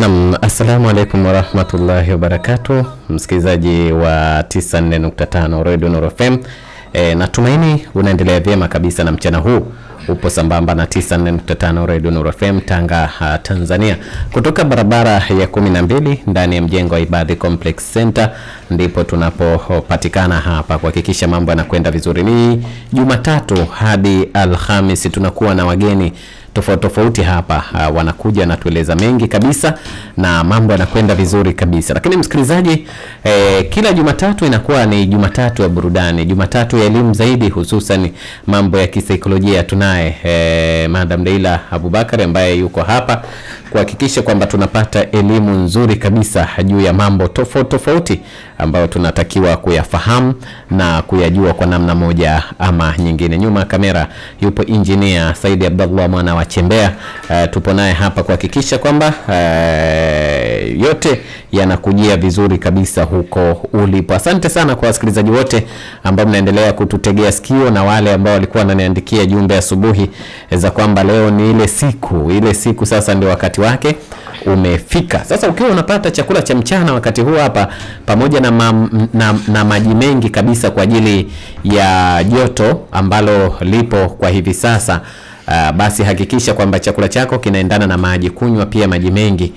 Naam, assalamu alaikum warahmatullahi wabarakatuh. Msikilizaji wa 94.5 Radio Nuru FM. Natumaini unaendelea vyema kabisa na mchana huu upo sambamba na 94.5 Radio Nuru FM Tanga, Tanzania. Kutoka barabara ya 12 ndani ya mjengo wa Ibadhi Complex Center ndipo tunapopatikana hapa kuhakikisha mambo yanakwenda vizuri. Ni Jumatatu hadi Alhamisi tunakuwa na wageni tofauti hapa, wanakuja na tueleza mengi kabisa na mambo yanakwenda vizuri kabisa. Lakini msikilizaji, kila Jumatatu inakuwa ni Jumatatu ya burudani, Jumatatu ya elimu zaidi, hususan mambo ya kisaikolojia. Tunaye Madam Leila Abubakar ambaye yuko hapa kuhakikisha kwamba tunapata elimu nzuri kabisa juu ya mambo tofauti ambayo tunatakiwa kuyafahamu na kuyajua kwa namna moja ama nyingine. Nyuma kamera yupo engineer Saidi Abdullah mwana wa Chembea. Tupo naye hapa kuhakikisha kwamba yote yanakujia vizuri kabisa huko ulipo. Asante sana kwa wasikilizaji wote ambao mnaendelea kututegea sikio na wale ambao walikuwa wananiandikia jumbe asubuhi za kwamba leo ni ile siku sasa ndio wakati wake umefika. Sasa ukiwa unapata chakula cha mchana wakati huu hapa pamoja na maji mengi kabisa kwa ajili ya joto ambalo lipo kwa hivi sasa, basi hakikisha kwamba chakula chako kinaendana na maji. Kunywa pia maji mengi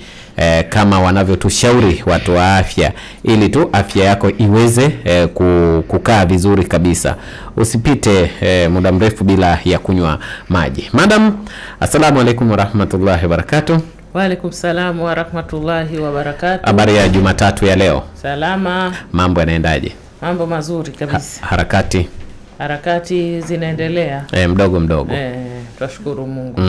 kama wanavyotushauri watu wa afya, ili tu afya yako iweze kukaa vizuri kabisa. Usipite muda mrefu bila ya kunywa maji. Madam, assalamu alaikum warahmatullahi wabarakatuh. Wa alaikum salam wa rahmatullahi wa barakatuh. Habari ya Jumatatu ya leo? Salama. Mambo yanaendaje? Mambo mazuri kabisa. Harakati zinaendelea. Mdogo. Tunashukuru Mungu.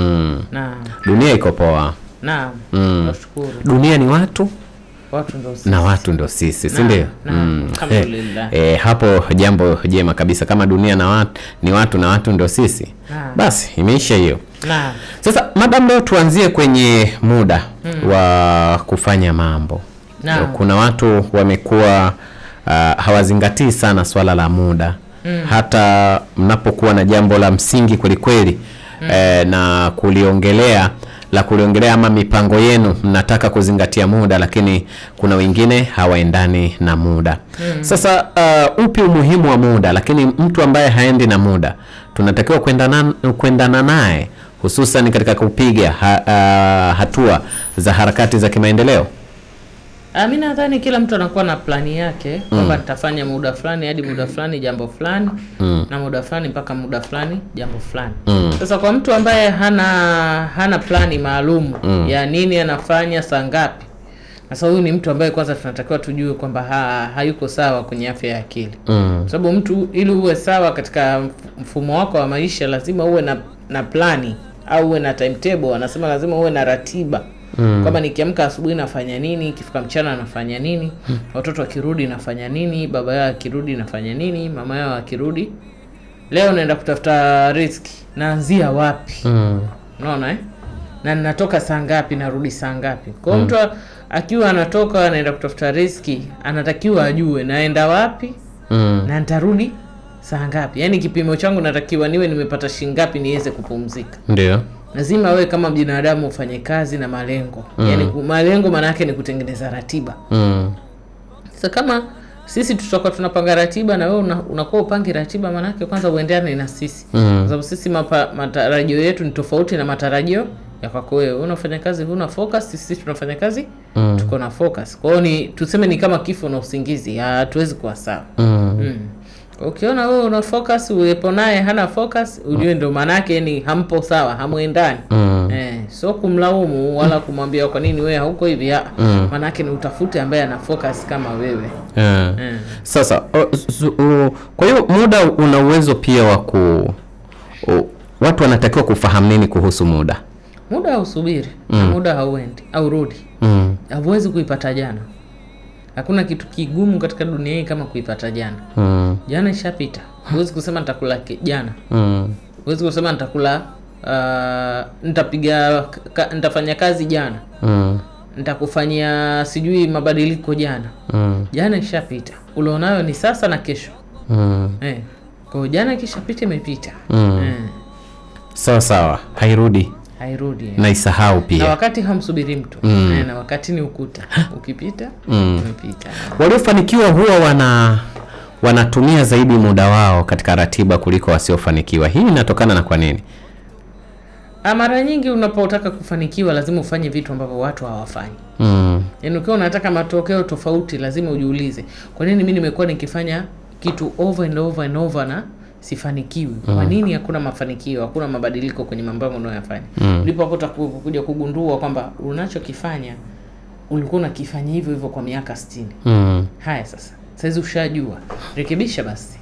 Naam. Dunia iko poa. Naam. Tunashukuru. Dunia ni watu ndio sisi. Na watu ndio sisi, si ndio? Alhamdulillah. Hapo jambo jema kabisa. Kama dunia na watu ni watu na watu ndio sisi. Basi imeisha hiyo. Naam. Sasa madam, leo tuanzie kwenye muda wa kufanya mambo. Kuna watu wamekuwa hawazingatii sana swala la muda. Hata mnapokuwa na jambo la msingi kweli na kuliongelea ama mipango yenu mnataka kuzingatia muda, lakini kuna wengine hawaendani na muda. Sasa upi umuhimu wa muda? Lakini mtu ambaye haendi na muda tunatakiwa kuendana naye, hususan katika kupiga hatua za harakati za kimaendeleo. Mimi nadhani kila mtu anakuwa na plani yake kwamba nitafanya muda fulani hadi muda fulani jambo fulani, na muda fulani mpaka muda fulani jambo fulani. Sasa kwa mtu ambaye hana plani maalum ya nini anafanya saa ngapi, sasa huyu ni mtu ambaye kwanza tunatakiwa tujue kwamba hayuko sawa kwenye afya ya akili. Sababu mtu ili uwe sawa katika mfumo wako wa maisha lazima uwe na plani au uwe na timetable. Anasema lazima uwe na ratiba. Kama nikiamka asubuhi nafanya nini, ikifika mchana nafanya nini, watoto wakirudi nafanya nini, baba yao akirudi nafanya nini, mama yao akirudi. Leo naenda kutafuta riziki, naanzia wapi? Unaona na ninatoka saa ngapi, narudi saa ngapi? Kwa mtu akiwa anatoka anaenda kutafuta riziki, anatakiwa ajue naenda wapi na nitarudi saa ngapi. Yaani kipimo changu natakiwa niwe nimepata shilingi ngapi niweze kupumzika. Ndio. Lazima wewe kama binadamu ufanye kazi na malengo. Yaani malengo maana yake ni kutengeneza ratiba. Sasa kama sisi tutakuwa tunapanga ratiba na wewe unakuwa upange ratiba, maana yake kwanza uendane na sisi. Kwa sababu sisi matarajio yetu ni tofauti na matarajio ya kwako wewe. Unafanya kazi huna focus, sisi tunafanya kazi tuko na focus. Kwa hiyo tuseme ni kama kifo na usingizi, hatuwezi kuwa sawa. Ukiona wewe una focus, uwepo naye hana focus, ujue ndio maana yake ni hampo sawa, hamuendani. So kumlaumu wala kumwambia kwa nini wewe hauko hivi, maana yake ni utafute ambaye ana focus kama wewe. Sasa kwa hiyo muda una uwezo pia wa watu wanatakiwa kufahamu nini kuhusu muda? Muda hausubiri, muda hauendi au rudi. Hauwezi kuipata jana. Hakuna kitu kigumu katika dunia hii kama kuipata jana. Jana ishapita. Huwezi kusema nitakula jana. Huwezi kusema nitakula nitafanya kazi jana. Nitakufanyia sijui mabadiliko jana. Jana ishapita. Ulionayo ni sasa na kesho. Kwa jana kishapita imepita. Sawa, hairudi. hairudi. Na isahau pia. Na wakati hamsubiri mtu. Na wakati ni ukuta. Ukipita, umepita. Waliofanikiwa huwa wanatumia zaidi muda wao katika ratiba kuliko wasiofanikiwa. Hii inatokana na kwa nini? Mara nyingi unapotaka kufanikiwa lazima ufanye vitu ambavyo watu hawafanyi. Yaani ukiwa unataka matokeo tofauti lazima ujiulize, kwa nini mimi nimekuwa nikifanya kitu over and over and over na sifanikiwi? Kwa nini hakuna mafanikio, hakuna mabadiliko kwenye mambo yangu unayofanya? Ndipo utakuja kugundua kwamba unachokifanya ulikuwa unakifanya hivyo hivyo kwa miaka 60. Haya sasa ushajua, rekebisha basi.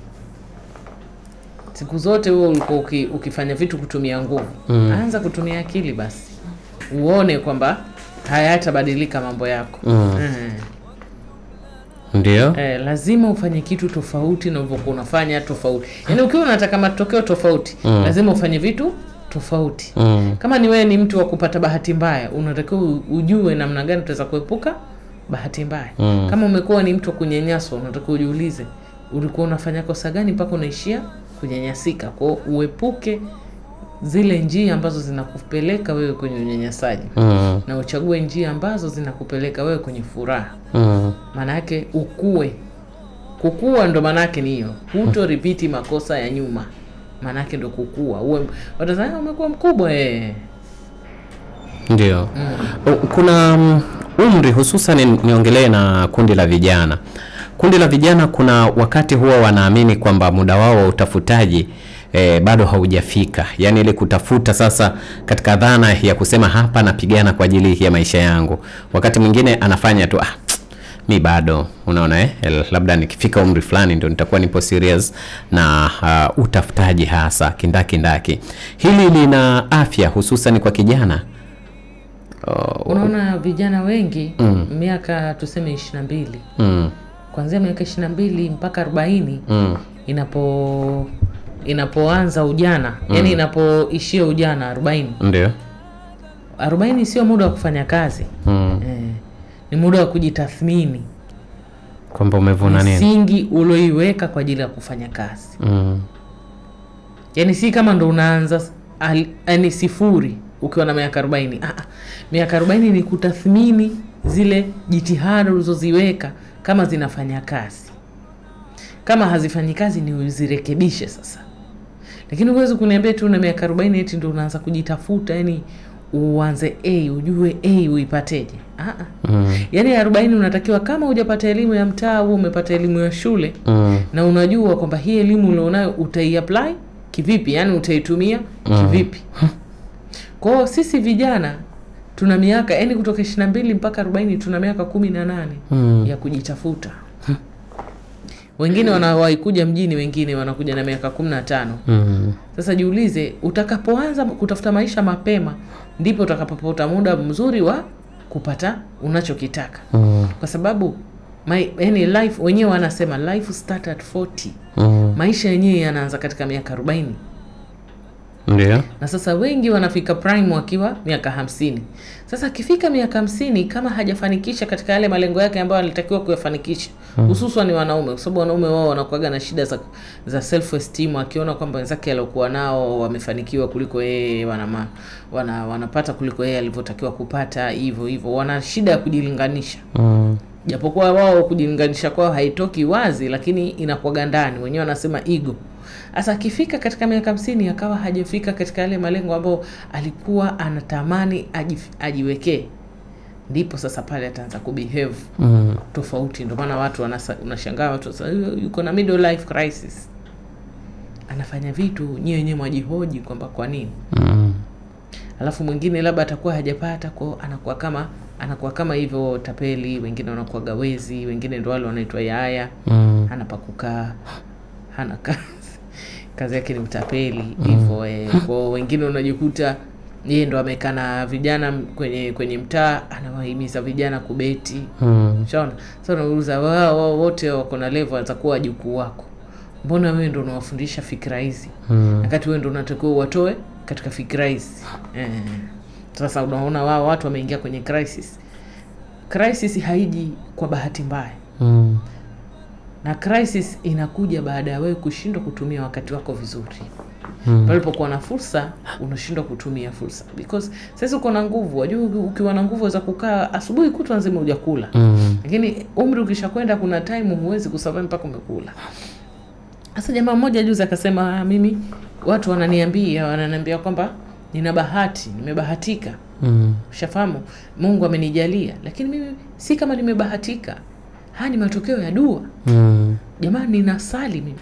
Siku zote wewe ulikuwa ukifanya vitu kutumia nguvu. Anza kutumia akili basi. Uone kwamba hayatabadilika mambo yako. Ndio. Lazima ufanye kitu tofauti na ulivyokuwa unafanya tofauti. Yaani ukiwa unataka matokeo tofauti, lazima ufanye vitu tofauti. Kama ni wewe ni mtu wa kupata bahati mbaya, unatakiwa ujue namna gani utaweza kuepuka bahati mbaya. Kama umekuwa ni mtu wa kunyanyaswa, unatakiwa ujiulize, ulikuwa unafanya kosa gani mpaka unaishia kunyanyasika? Kwa uepuke zile njia ambazo zinakupeleka wewe kwenye unyanyasaji. Na uchague njia ambazo zinakupeleka wewe kwenye furaha. Maana yake ukue. Kukua ndo maana yake ni hiyo. Huto repeat makosa ya nyuma. Maana yake ndo kukua. Watazama umekuwa mkubwa Ndio. Kuna umri hususan niongelee na kundi la vijana. Kundi la vijana kuna wakati huwa wanaamini kwamba muda wao wa utafutaji bado haujafika. Yaani ile kutafuta sasa katika dhana ya kusema hapa napigana kwa ajili ya maisha yangu. Wakati mwingine anafanya tu mi bado, unaona labda nikifika umri fulani ndio nitakuwa nipo serious na utafutaji hasa kindaki. Hili lina afya hususan kwa kijana. Unaona vijana wengi miaka tuseme 22. Kuanzia miaka 22 mpaka 40 inapoanza ujana, yani inapoishia ujana 40. Ndio. 40 sio muda wa kufanya kazi. Ni muda wa kujitathmini. Kwamba umevuna nini? Msingi ulioiweka kwa ajili ya kufanya kazi. Yaani si kama ndo unaanza yani sifuri ukiwa na miaka 40. Miaka 40 ni kutathmini zile jitihada ulizoziweka kama zinafanya kazi. Kama hazifanyi kazi ni uzirekebishe sasa. Lakini huwezi kuniambia tu na miaka 40 eti ndio unaanza kujitafuta, yani uanze ujue uipateje. Yaani 40 unatakiwa kama hujapata elimu ya mtaa au umepata elimu ya shule na unajua kwamba hii elimu ulionayo utaiapply kivipi, yani utaitumia kivipi. Kwa sisi vijana tuna miaka yani kutoka 22 mpaka 40 tuna miaka 18 ya kujitafuta. Wengine wanawahi kuja mjini, wengine wanakuja na miaka 15. Sasa jiulize, utakapoanza kutafuta maisha mapema ndipo utakapopata muda mzuri wa kupata unachokitaka. Kwa sababu yani life wenyewe wanasema life start at 40. Maisha yenyewe yanaanza katika miaka 40. Ndio. Na sasa wengi wanafika prime wakiwa miaka 50. Sasa akifika miaka 50 kama hajafanikisha katika yale malengo yake ambayo alitakiwa kuyafanikisha, hususan ni wanaume, kwa sababu wanaume wao wanakuaga na shida za self esteem, akiona kwamba wenzake waliokuwa nao wamefanikiwa kuliko yeye, wanapata kuliko yeye alivyotakiwa kupata, hivyo wana shida ya kujilinganisha. Japokuwa wao kujilinganisha kwao haitoki wazi, lakini inakuwa ndani, wenyewe wanasema ego. Asa akifika katika miaka 50 akawa hajafika katika yale malengo ambayo alikuwa anatamani ajiwekee, ndipo sasa pale ataanza kubehave tofauti. Ndio maana watu unashangaa watu sasa yuko na middle life crisis, anafanya vitu nyewe mwajihoji kwamba kwa nini. Alafu mwingine labda atakuwa hajapata, kwa anakuwa kama hivyo tapeli, wengine wanakuwa gawezi, wengine ndio wale wanaitwa yaya, anapakukaa hana kazi yake ni mtapeli hivyo. Kwa wengine unajikuta yeye ndo amekaa na vijana kwenye mtaa, anawahimiza vijana kubeti. Unaona? Sasa unauliza wao wote wako na level atakuwa wajukuu wako, mbona wewe ndo unawafundisha fikra hizi wakati wewe ndo unatakiwa watoe katika fikra hizi? Sasa unaona wao watu wameingia kwenye crisis haiji kwa bahati mbaya. Na crisis inakuja baada ya wewe kushindwa kutumia wakati wako vizuri. Palipokuwa na fursa unashindwa kutumia fursa, because sasa uko na nguvu. Wajua ukiwa na nguvu za kukaa asubuhi kutwa nzima hujakula, lakini umri ukishakwenda kuna time huwezi kusurvive mpaka umekula. Sasa jamaa mmoja juzi akasema, mimi watu wananiambia kwamba nina bahati, nimebahatika. Ushafahamu, Mungu amenijalia, lakini mimi si kama nimebahatika. Haya ni matokeo ya dua. Jamani, ninasali mimi.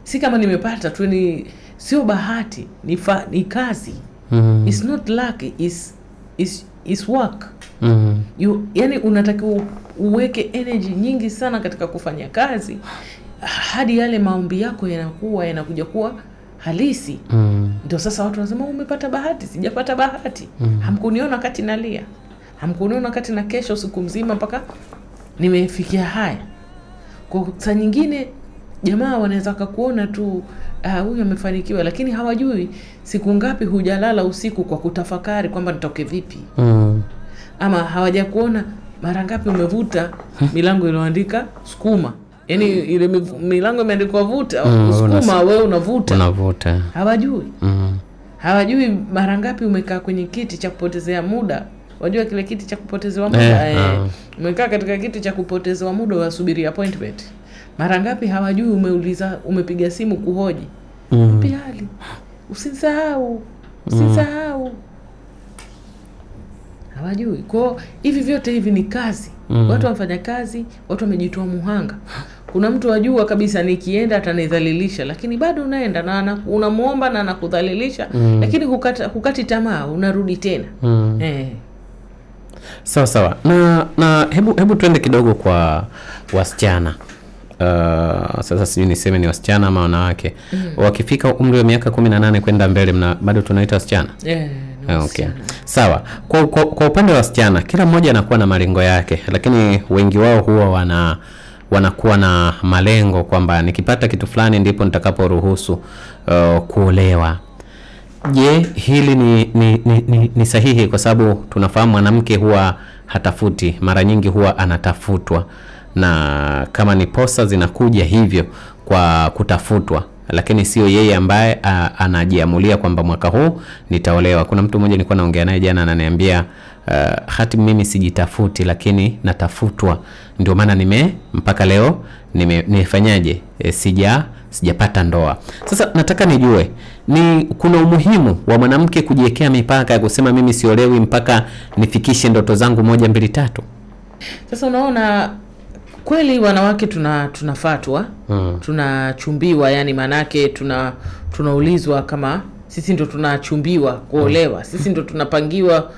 Si kama nimepata tu, ni sio bahati, ni kazi. It's not luck, is work. Yani unatakiwa uweke energy nyingi sana katika kufanya kazi hadi yale maombi yako yanakuja kuwa halisi. Ndio sasa watu wanasema umepata bahati. Sijapata bahati. Hamkuniona wakati nalia, hamkuniona wakati na kesho usiku mzima mpaka nimefikia haya. Kwa saa nyingine jamaa wanaweza kukuona tu huyu amefanikiwa, lakini hawajui siku ngapi hujalala usiku kwa kutafakari kwamba nitoke vipi. Ama hawajakuona mara ngapi umevuta milango iliyoandika sukuma. Yaani ile milango imeandikwa vuta, sukuma, wewe unavuta. Hawajui. Hawajui mara ngapi umekaa kwenye kiti cha kupotezea muda. Wajua kile kiti cha kupotezewa muda, umekaa katika kiti cha kupotezewa muda wasubiri appointment. Mara ngapi hawajui umepiga simu kuhoji. Pia hali. Usisahau. Hawajui. Kwa hivi vyote hivi ni kazi. Watu wanafanya kazi, watu wamejitoa muhanga. Kuna mtu wajua kabisa nikienda atanidhalilisha, lakini bado unaenda na unamuomba na anakudhalilisha, lakini hukati tamaa, unarudi tena. Sawa. Na hebu tuende kidogo kwa wasichana. Sasa sijui niseme ni wasichana ama wanawake. Wakifika umri wa miaka 18 kwenda mbele bado tunaita wasichana? Okay. Sawa. Kwa upande wa wasichana, kila mmoja anakuwa na malengo yake, lakini wengi wao huwa wanakuwa na malengo kwamba nikipata kitu fulani ndipo nitakaporuhusu kuolewa. Je, hili ni sahihi? Kwa sababu tunafahamu mwanamke huwa hatafuti, mara nyingi huwa anatafutwa, na kama ni posa zinakuja hivyo kwa kutafutwa, lakini sio yeye ambaye anajiamulia kwamba mwaka huu nitaolewa. Kuna mtu mmoja nilikuwa naongea naye jana ananiambia hati mimi sijitafuti lakini natafutwa, ndio maana mpaka leo nimefanyaje, sijapata ndoa. Sasa nataka nijue kuna umuhimu wa mwanamke kujiwekea mipaka ya kusema mimi siolewi mpaka nifikishe ndoto zangu 1 2 3. Sasa unaona kweli wanawake tunafatwa, tunachumbiwa, yani manake tunaulizwa kama sisi ndo tunachumbiwa kuolewa, sisi ndo tunapangiwa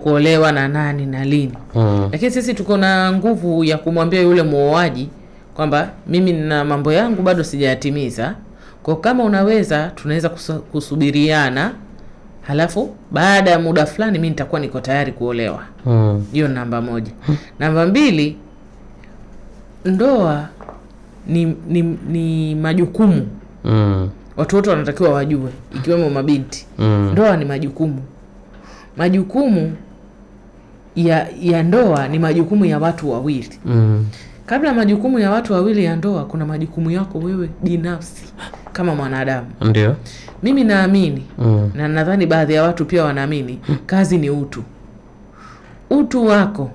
kuolewa na nani na lini. Lakini sisi tuko na nguvu ya kumwambia yule muoaji kwamba mimi nina mambo yangu bado sijayatimiza, kwa kama unaweza tunaweza kusubiriana, halafu baada ya muda fulani mimi nitakuwa niko tayari kuolewa. Hiyo namba 1. Namba 2, ndoa ni majukumu. Watu wote wanatakiwa wajue, ikiwemo mabinti. Ndoa ni majukumu. Majukumu ya ndoa ni majukumu ya watu wawili. Kabla majukumu ya watu wawili ya ndoa, kuna majukumu yako wewe binafsi kama mwanadamu. Ndio. Mimi naamini na nadhani baadhi ya watu pia wanaamini kazi ni utu. Utu wako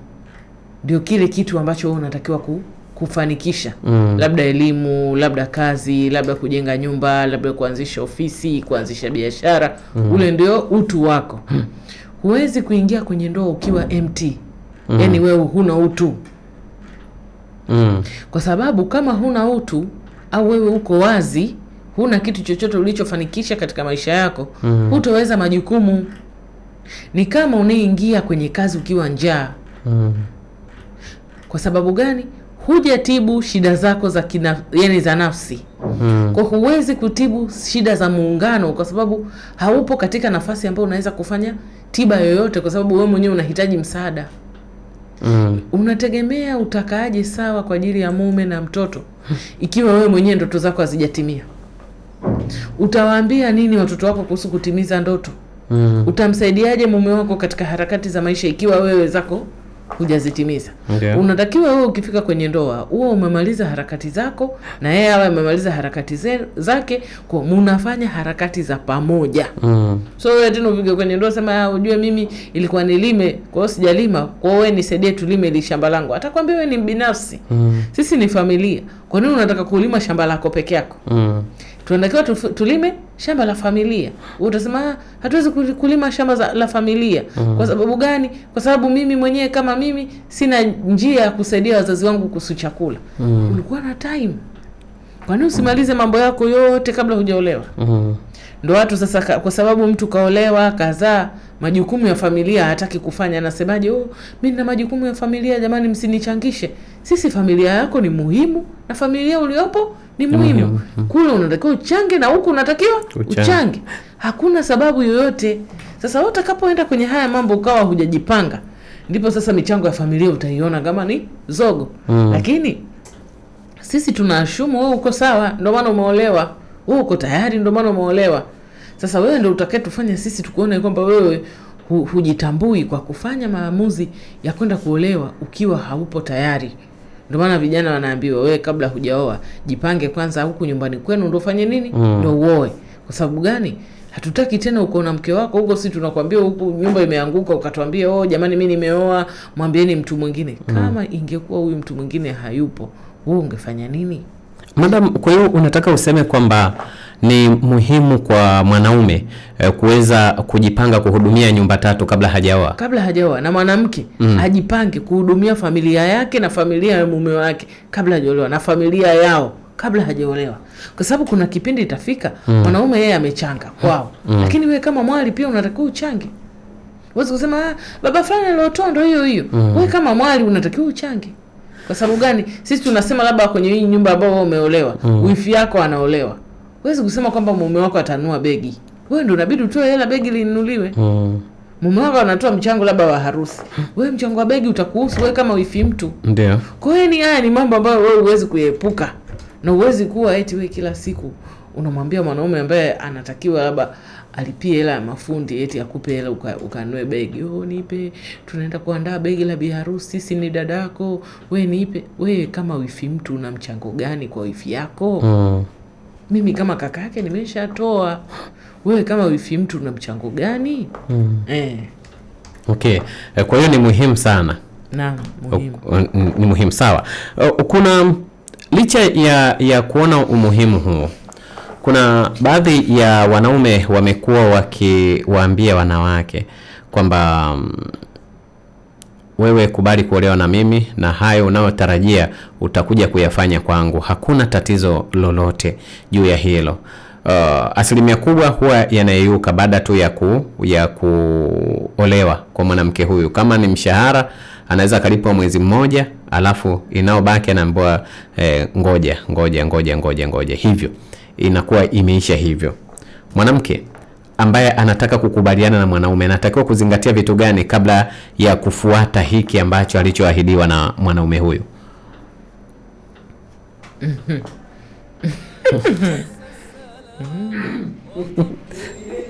ndio kile kitu ambacho wewe unatakiwa kufanikisha. Labda elimu, labda kazi, labda kujenga nyumba, labda kuanzisha ofisi, kuanzisha biashara. Ule ndio utu wako. Huwezi kuingia kwenye ndoa ukiwa empty. Yaani wewe huna utu. Kwa sababu kama huna utu au wewe uko wazi, huna kitu chochote ulichofanikisha katika maisha yako, hutoweza majukumu. Ni kama unaingia kwenye kazi ukiwa njaa. Kwa sababu gani? Hujatibu shida zako yani za nafsi. Kwa huwezi kutibu shida za muungano kwa sababu haupo katika nafasi ambayo unaweza kufanya tiba yoyote, kwa sababu wewe mwenyewe unahitaji msaada. Unategemea utakaaje sawa kwa ajili ya mume na mtoto ikiwa wewe mwenyewe ndoto zako hazijatimia? Utawaambia nini watoto wako kuhusu kutimiza ndoto? Utamsaidiaje mume wako katika harakati za maisha ikiwa wewe zako hujazitimiza. Okay. Unatakiwa wewe ukifika kwenye ndoa uwe umemaliza harakati zako na yeye awe amemaliza harakati zake, kwa mnafanya harakati za pamoja. So wewe tena ufike kwenye ndoa sema ujue mimi ilikuwa nilime, kwa hiyo sijalima, kwa hiyo wewe nisaidie tulime ile shamba langu. Atakwambia wewe ni binafsi. Sisi ni familia. Kwa nini unataka kulima shamba lako peke yako? Tunatakiwa tulime shamba la familia. Utasema hatuwezi kulima shamba la familia. Kwa sababu gani? Kwa sababu mimi mwenyewe kama mimi sina njia ya kusaidia wazazi wangu kuhusu chakula. Ulikuwa na time. Kwa nini usimalize mambo yako yote kabla hujaolewa? Ndio watu sasa, kwa sababu mtu kaolewa, kazaa, majukumu ya familia hataki kufanya, anasemaje, mimi nina majukumu ya familia, jamani msinichangishe. Sisi familia yako ni muhimu na familia uliopo ni muhimu. Kule unatakiwa uchange na huku unatakiwa uchange. Hakuna sababu yoyote. Sasa wewe utakapoenda kwenye haya mambo ukawa hujajipanga, ndipo sasa michango ya familia utaiona kama ni zogo. Lakini sisi tunaashumu wewe uko sawa, ndio maana umeolewa. Wewe uko tayari, ndio maana umeolewa. Sasa wewe ndio utakayetufanya sisi tukuone kwamba wewe hujitambui kwa kufanya maamuzi ya kwenda kuolewa ukiwa haupo tayari. Ndio maana vijana wanaambiwa wewe kabla hujaoa jipange kwanza huku nyumbani kwenu ndio fanye nini? Ndio uoe. Kwa sababu gani? Hatutaki tena uko na mke wako huko, sisi tunakwambia huku nyumba imeanguka ukatuambia jamani mimi nimeoa, mwambieni mtu mwingine. Kama ingekuwa huyu mtu mwingine hayupo, wewe ungefanya nini? Madam, kwa hiyo unataka useme kwamba ni muhimu kwa mwanaume kuweza kujipanga kuhudumia nyumba 3 kabla hajaoa. Kabla hajaoa, na mwanamke ajipange kuhudumia familia yake na familia ya mume wake kabla hajaolewa, na familia yao kabla hajaolewa. Kwa sababu kuna kipindi itafika mwanaume yeye amechanga kwao. Lakini wewe kama mwali pia unatakiwa uchange. Wewe kusema baba fulani aliotoa ndio hiyo. Wewe kama mwali unatakiwa uchange. Kwa sababu gani? Sisi tunasema labda kwenye hii nyumba ambayo umeolewa, wifi yako anaolewa. Wewe kusema kwamba mume wako atanunua begi. Wewe ndio unabidi utoe hela begi linunuliwe. Mume wako anatoa mchango labda wa harusi. Wewe mchango wa begi utakuhusu wewe kama wifi mtu. Ndio. Kwa hiyo haya ni mambo ambayo wewe huwezi kuepuka. Na huwezi kuwa eti wewe kila siku unamwambia mwanaume ambaye anatakiwa labda alipie hela ya mafundi eti akupe hela ukanunue begi. Nipe, tunaenda kuandaa begi la biharusi, sisi ni dadako, wewe nipe. Wewe kama wifi mtu una mchango gani kwa wifi yako? Mimi kama kaka yake nimeshatoa. Wewe kama wifi mtu una mchango gani? Okay. Kwa hiyo ni muhimu sana. Naam, muhimu. Ni muhimu, sawa. Kuna licha ya kuona umuhimu huo, kuna baadhi ya wanaume wamekuwa wakiwaambia wanawake kwamba wewe kubali kuolewa na mimi na hayo unayotarajia utakuja kuyafanya kwangu, hakuna tatizo lolote juu ya hilo. Asilimia kubwa huwa yanayeyuka baada tu ya kuolewa kwa mwanamke huyu. Kama ni mshahara anaweza kalipwa mwezi mmoja, alafu inaobaki anaambiwa ngoja hivyo. Inakuwa imeisha hivyo. Mwanamke ambaye anataka kukubaliana na mwanaume anatakiwa kuzingatia vitu gani kabla ya kufuata hiki ambacho alichoahidiwa na mwanaume huyu?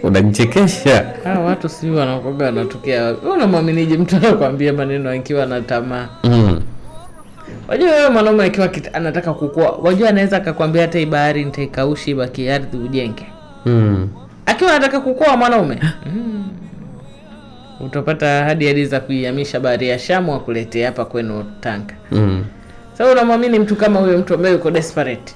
Unanichekesha. Watu si wanakoga wanatokea. Wewe unamwaminije mtu anakuambia maneno akiwa na tamaa? Wajua wewe mwanaume akiwa anataka kukua, wajua anaweza akakwambia hata hii bahari nitaikaushi ibaki ardhi ujenge. Akiwa anataka kukua mwanaume. Utapata hadi za kuihamisha bahari ya Shamu akuletea hapa kwenu Tanga. Sasa unamwamini mtu kama huyo, mtu ambaye yuko desperate?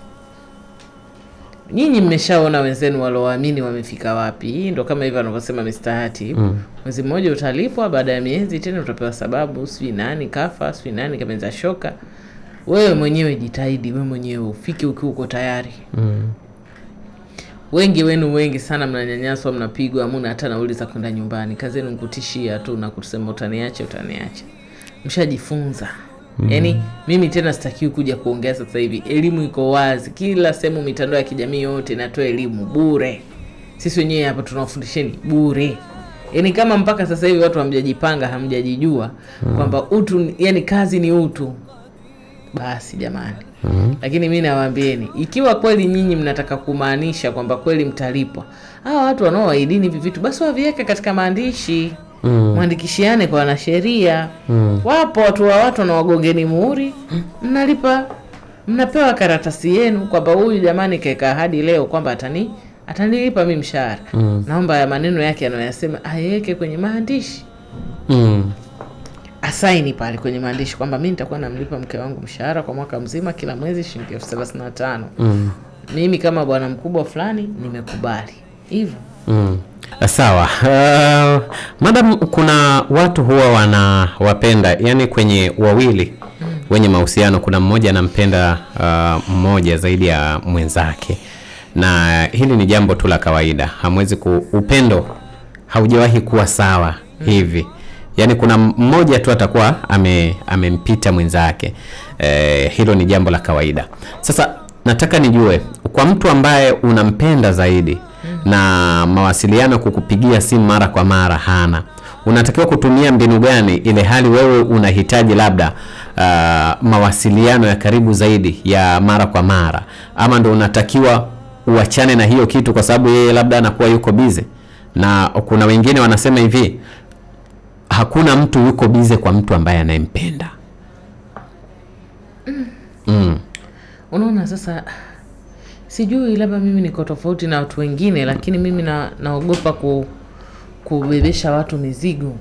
Nyinyi mmeshaona wenzenu walioamini wamefika wapi. Hii ndo kama hivyo anavyosema Mr. Hati. Mwezi mmoja utalipwa, baada ya miezi tena utapewa sababu, sui nani kafa, sui nani kamenza shoka. Wewe mwenyewe jitahidi, wewe mwenyewe ufike ukiwa uko tayari. Wengi sana mnanyanyaswa, mnapigwa, hamna hata nauli za kwenda nyumbani. Kazi yenu kutishia tu na kusema utaniacha. Mshajifunza. Yaani mimi tena sitakiwi kuja kuongea sasa hivi. Elimu iko wazi. Kila sehemu mitandao ya kijamii yote inatoa elimu bure. Sisi wenyewe hapa tunawafundisheni bure. Yaani kama mpaka sasa hivi watu hamjajipanga, hamjajijua kwamba utu, yani kazi ni utu, basi jamani. Lakini mimi nawaambieni, ikiwa kweli nyinyi mnataka kumaanisha kwamba kweli mtalipwa, hawa watu wanaoahidini hivi vitu basi waviweke katika maandishi. Mwandikishiane kwa wanasheria. Wapo watu wa watu na wagongeni muhuri, mnalipa, mnapewa karatasi yenu kwamba huyu jamani kaeka hadi leo kwamba atanilipa mimi mshahara. Naomba ya maneno yake anayosema aiweke kwenye maandishi. Asaini pale kwenye maandishi kwamba mimi nitakuwa namlipa mke wangu mshahara kwa mwaka mzima kila mwezi shilingi 35,000. Mimi kama bwana mkubwa fulani nimekubali. Hivyo. Sawa. Madam, kuna watu huwa wanawapenda, yani kwenye wawili wenye mahusiano kuna mmoja anampenda mmoja zaidi ya mwenzake. Na hili ni jambo tu la kawaida. Hamwezi upendo haujawahi kuwa sawa hivi. Yani kuna mmoja tu atakuwa amempita mwenzake. Hilo ni jambo la kawaida. Sasa nataka nijue kwa mtu ambaye unampenda zaidi na mawasiliano kukupigia simu mara kwa mara hana, unatakiwa kutumia mbinu gani ile hali wewe unahitaji labda mawasiliano ya karibu zaidi ya mara kwa mara, ama ndo unatakiwa uachane na hiyo kitu kwa sababu yeye labda anakuwa yuko busy? Na kuna wengine wanasema hivi, hakuna mtu yuko busy kwa mtu ambaye anayempenda. Unaona sasa, sijui labda mimi niko tofauti na watu wengine, lakini mimi naogopa kubebesha watu mizigo.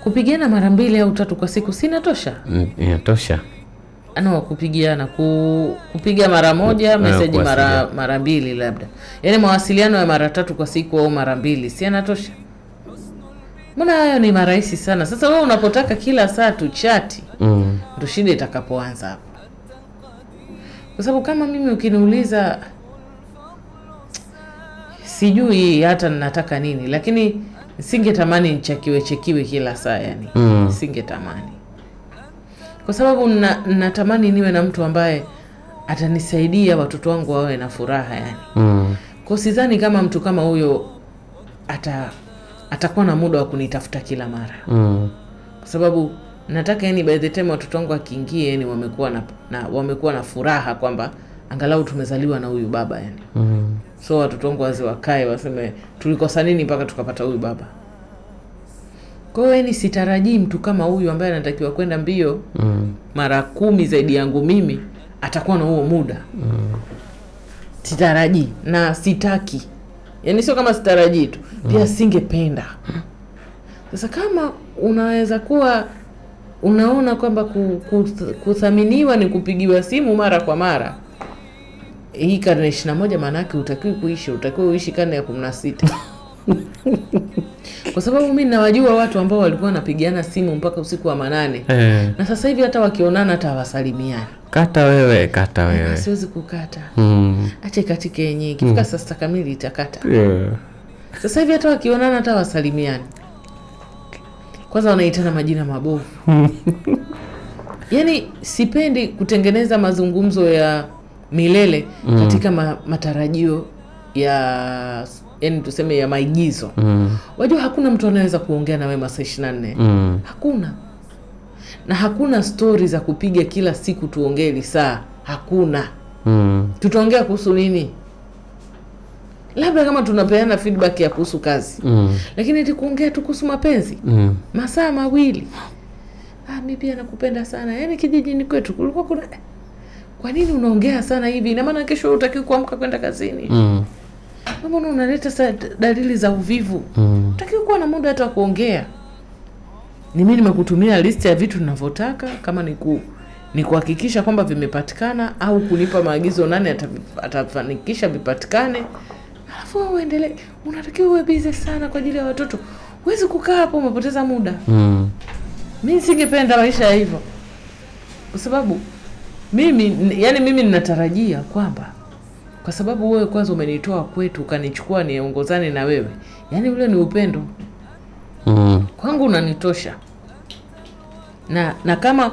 Kupigana mara 2 au 3 kwa siku sinatosha? Inatosha. Kupigiana kupiga mara 1, message mara 2 labda. Yaani mawasiliano ya mara 3 kwa siku au mara 2 si yanatosha? Mbona hayo ni marahisi sana. Sasa wewe unapotaka kila saa tu chati, ndio shida itakapoanza hapo. Kwa sababu kama mimi ukiniuliza sijui hata nataka nini, lakini singetamani nichekiwe kila saa yani. Singetamani. Kwa sababu natamani niwe na mtu ambaye atanisaidia watoto wangu wawe na furaha yani. Kwa sidhani kama mtu kama huyo atakuwa na muda wa kunitafuta kila mara. Kwa sababu nataka yani by the time watoto wangu akiingie yani wamekuwa na furaha kwamba angalau tumezaliwa na huyu baba yani. So watoto wangu wakae waseme tulikosa nini mpaka tukapata huyu baba. Kwa hiyo yani sitarajii mtu kama huyu ambaye anatakiwa kwenda mbio mara 10 zaidi yangu mimi atakuwa na huo muda. Sitarajii na sitaki. Yani sio kama sitarajii tu, pia singependa. Sasa kama unaweza kuwa unaona kwamba kuthaminiwa ni kupigiwa simu mara kwa mara, hii karne 21 maana yake utakiwa uishi karne ya 16. Kwa sababu mimi nawajua watu ambao walikuwa wanapigiana simu mpaka usiku wa 8. Na sasa hivi hata wakionana hata wasalimiana. Kata wewe. Siwezi kukata. Acha katike yenyewe. Ikifika saa 6 kamili itakata. Sasa hivi hata wakionana hata wasalimiana. Kwanza wanaitana majina mabovu. Yaani sipendi kutengeneza mazungumzo ya milele katika matarajio ya yani tuseme ya maigizo. Wajua hakuna mtu anaweza kuongea na wewe masaa 24. Hakuna. Na hakuna stories za kupiga kila siku tuongee lisaa. Hakuna. Tutaongea kuhusu nini? Labda kama tunapeana feedback ya kuhusu kazi. Lakini eti kuongea tu kuhusu mapenzi. Masaa 2. Mimi pia nakupenda sana. Yaani kijijini kwetu kulikuwa kuna kwa nini unaongea sana hivi? Ina maana kesho hutaki kuamka kwenda kazini. Mbona unaleta dalili za uvivu? Hutaki kuwa na muda hata wa kuongea. Mimi nimekutumia list ya vitu ninavyotaka, kama ni kuhakikisha kwamba vimepatikana au kunipa maagizo nani atafanikisha vipatikane. Alafu uendelee. Unatakiwa uwe busy sana kwa ajili ya watoto. Huwezi kukaa hapo umepoteza muda. Mimi singependa maisha hivyo. Kwa sababu mimi ninatarajia kwamba kwa sababu wewe kwanza umenitoa kwetu ukanichukua niongozane na wewe. Yaani ule ni upendo. Kwangu unanitosha. Na kama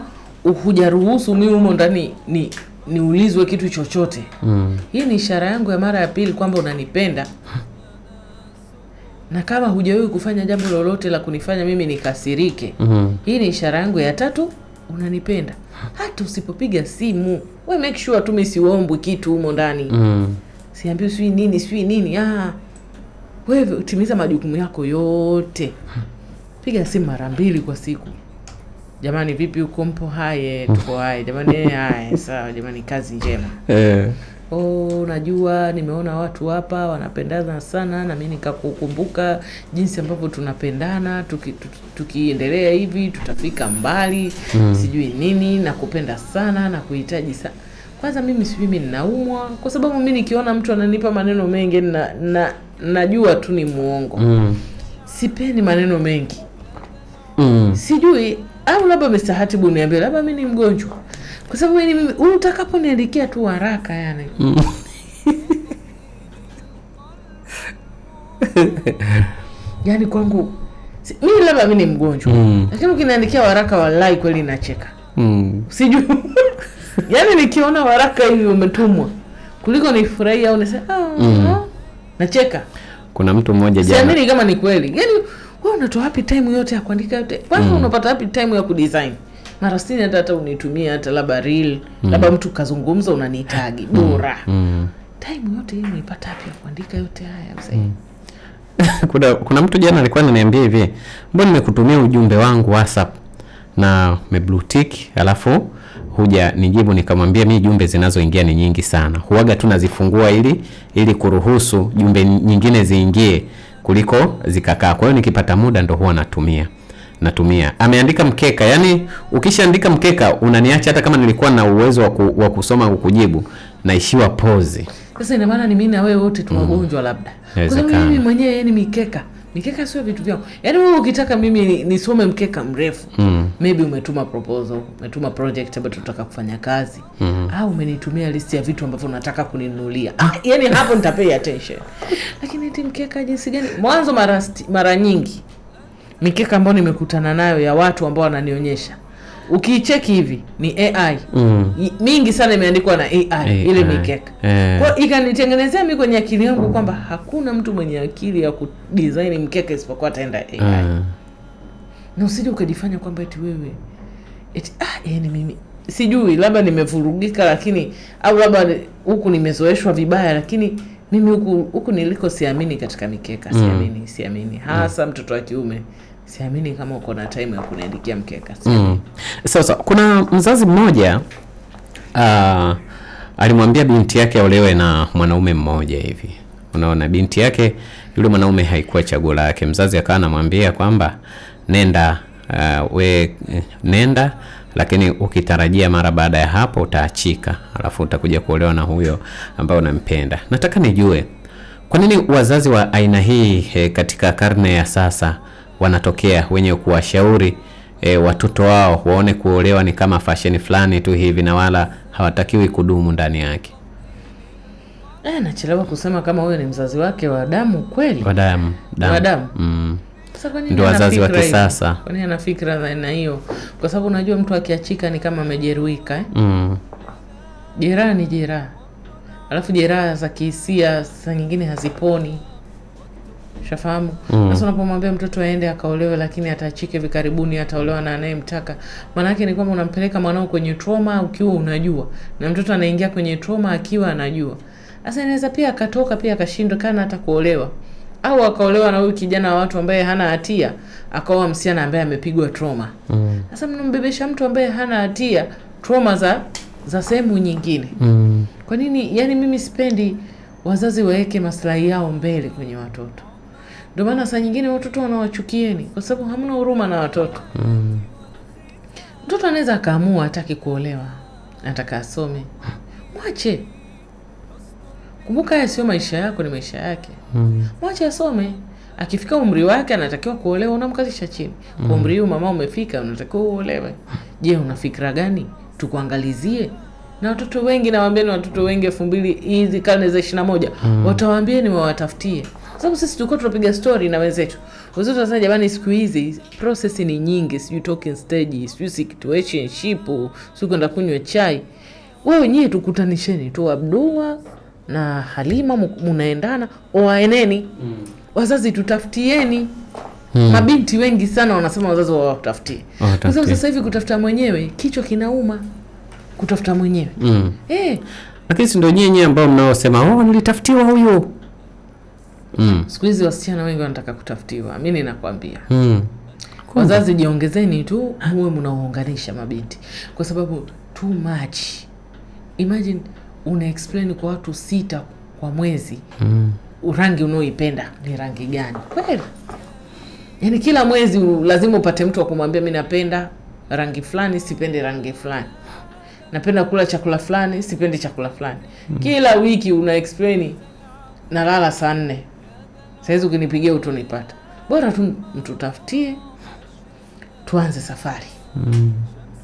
hujaruhusu mimi humo ndani niulizwe kitu chochote. Hii ni ishara yangu ya mara ya pili kwamba unanipenda. Na kama hujawahi kufanya jambo lolote la kunifanya mimi nikasirike. Hii ni ishara yangu ya 3 unanipenda. Hata usipopiga simu, wewe make sure tu mimi siombwi kitu humo ndani. Siambii sui nini. wewe utimiza majukumu yako yote. Piga simu mara 2 kwa siku. Jamani vipi uko, mpo? Hai, tuko hai. Jamani hai, sawa jamani, kazi njema. Najua nimeona watu hapa wanapendana sana, na mimi nikakukumbuka jinsi ambavyo tunapendana, tukiendelea hivi tutafika mbali. Sijui nini, nakupenda sana na kuhitaji sana. Kwanza mimi sijui mimi ninaumwa, kwa sababu mimi nikiona mtu ananipa maneno mengi najua tu ni muongo. Sipendi maneno mengi. Sijui, au labda mstahatibu niambie labda mimi ni mgonjwa. Kwa sababu mimi utakaponiandikia tu haraka yani. Yani kwangu mimi labda mimi ni mgonjwa. Lakini ukiniandikia haraka wallahi kweli nacheka. Sijui. Yani nikiona haraka hivi umetumwa, kuliko nifurahia au nisema nacheka. Kuna mtu mmoja jana. Siamini kama ni kweli. Yani wewe unatoa wapi time yote ya kuandika yote? Kwanza unapata wapi time ya kudesign? Mara 60 hata unitumia hata labda reel, labda mtu kazungumza unanihitaji bora. Time yote hii unipata wapi ya kuandika yote haya mzee? Kuna mtu jana alikuwa ananiambia hivi, mbona nimekutumia ujumbe wangu WhatsApp na blue tick alafu huja nijibu? Nikamwambia mimi jumbe zinazoingia ni nyingi sana. Huaga tu nazifungua ili kuruhusu jumbe nyingine ziingie kuliko zikakaa. Kwa hiyo nikipata muda ndo huwa natumia. Ameandika mkeka. Yani ukishaandika mkeka unaniacha hata kama nilikuwa na uwezo wa kusoma kukujibu, naishiwa pause. Sasa ina maana ni mimi na wewe wote tunagonjwa labda. Kwa sababu mimi mwenyewe yani mikeka sio vitu vyangu. Yaani wewe ukitaka mimi nisome mkeka mrefu, maybe umetuma proposal, umetuma project ambayo tunataka kufanya kazi, au umenitumia list ya vitu ambavyo unataka kuninunulia. Yaani hapo nitapay attention. Lakini eti mkeka jinsi gani? Mwanzo mara nyingi mikeka ambayo nimekutana nayo ya watu ambao wananionyesha, ukicheki hivi ni AI. Mingi sana imeandikwa na AI ile mikeka. Kwa ikanitengenezea mimi kwenye akili yangu kwamba hakuna mtu mwenye akili ya kudesign mkeka isipokuwa ataenda AI. Na usije ukajifanya kwamba eti wewe yani mimi sijui, labda nimevurugika, lakini au labda huku nimezoeshwa vibaya, lakini mimi huku niliko siamini katika mikeka. Siamini. Hasa mtoto wa kiume. Siamini kama uko na time ya kuniandikia mkeka. Sasa kuna mzazi mmoja alimwambia binti yake aolewe na mwanaume mmoja hivi. Unaona, binti yake yule mwanaume haikuwa chaguo lake. Mzazi akawa anamwambia kwamba nenda lakini ukitarajia mara baada ya hapo utaachika, alafu utakuja kuolewa na huyo ambaye unampenda. Nataka nijue kwa nini wazazi wa aina hii katika karne ya sasa wanatokea wenye kuwashauri watoto wao waone kuolewa ni kama fashion fulani tu hivi, na wala hawatakiwi kudumu ndani yake. Nachelewa kusema kama huyo ni mzazi wake wa damu kweli. Wa damu. Sasa kwa nini ndio wazazi wa kisasa? Kwa nini ana fikra na hiyo? Kwa sababu unajua mtu akiachika ni kama amejeruhika. Jeraha ni jeraha. Alafu jeraha za kihisia saa nyingine haziponi. Shafahamu? Sasa unapomwambia mtoto aende akaolewe lakini ataachike vikaribuni ataolewa na anayemtaka, maana yake ni kwamba unampeleka mwanao kwenye trauma ukiwa unajua, na mtoto anaingia kwenye trauma akiwa anajua. Sasa inaweza pia akatoka pia akashindwa kana hata kuolewa, au akaolewa na huyu kijana wa watu ambaye hana hatia, akaoa msichana ambaye amepigwa trauma. Sasa mnambebesha mtu ambaye hana hatia trauma za sehemu nyingine. Kwa nini? Yani mimi sipendi wazazi waeke maslahi yao mbele kwenye watoto. Ndio maana saa nyingine watoto wanawachukieni kwa sababu hamna huruma na watoto. Mtoto anaweza akaamua hataki kuolewa, anataka asome. Mwache. Kumbuka haya sio maisha yako, ni maisha yake. Mwache asome. Akifika umri wake anatakiwa kuolewa, unamkalisha chini. Kwa umri huu mama umefika, unatakiwa uolewe. Je, una fikra gani? Tukuangalizie. Na watoto wengi nawaambieni, watoto wengi 2000 hizi karne za 21 watawaambieni wawatafutie. Sababu sisi tulikuwa tunapiga story na wenzetu. Wenzetu wanasema jamani siku hizi process ni nyingi, sijui talking stage, sijui situationship, sijui kwenda kunywa chai. Wewe nyie tukutanisheni tu Abdullah na Halima mnaendana, oaeneni. Wazazi tutafutieni. Mabinti wengi sana wanasema wazazi wawatafutie. Kwa sababu sasa hivi kutafuta mwenyewe kichwa kinauma. Kutafuta mwenyewe. Lakini si ndio nyinyi ambao mnaosema nilitafutiwa huyo. Siku hizi wasichana wengi wanataka kutafutiwa. Mimi ninakwambia. Wazazi jiongezeni tu, muwe mnaunganisha mabinti. Kwa sababu too much. Imagine una explain kwa watu 6 kwa mwezi. Rangi unaoipenda ni rangi gani? Kweli? Yaani kila mwezi lazima upate mtu wa kumwambia mimi napenda rangi fulani, sipendi rangi fulani. Napenda kula chakula fulani, sipendi chakula fulani. Kila wiki una explain nalala saa 4. Saizi ukinipigia utonipata. Bora tu mtutafutie tuanze safari.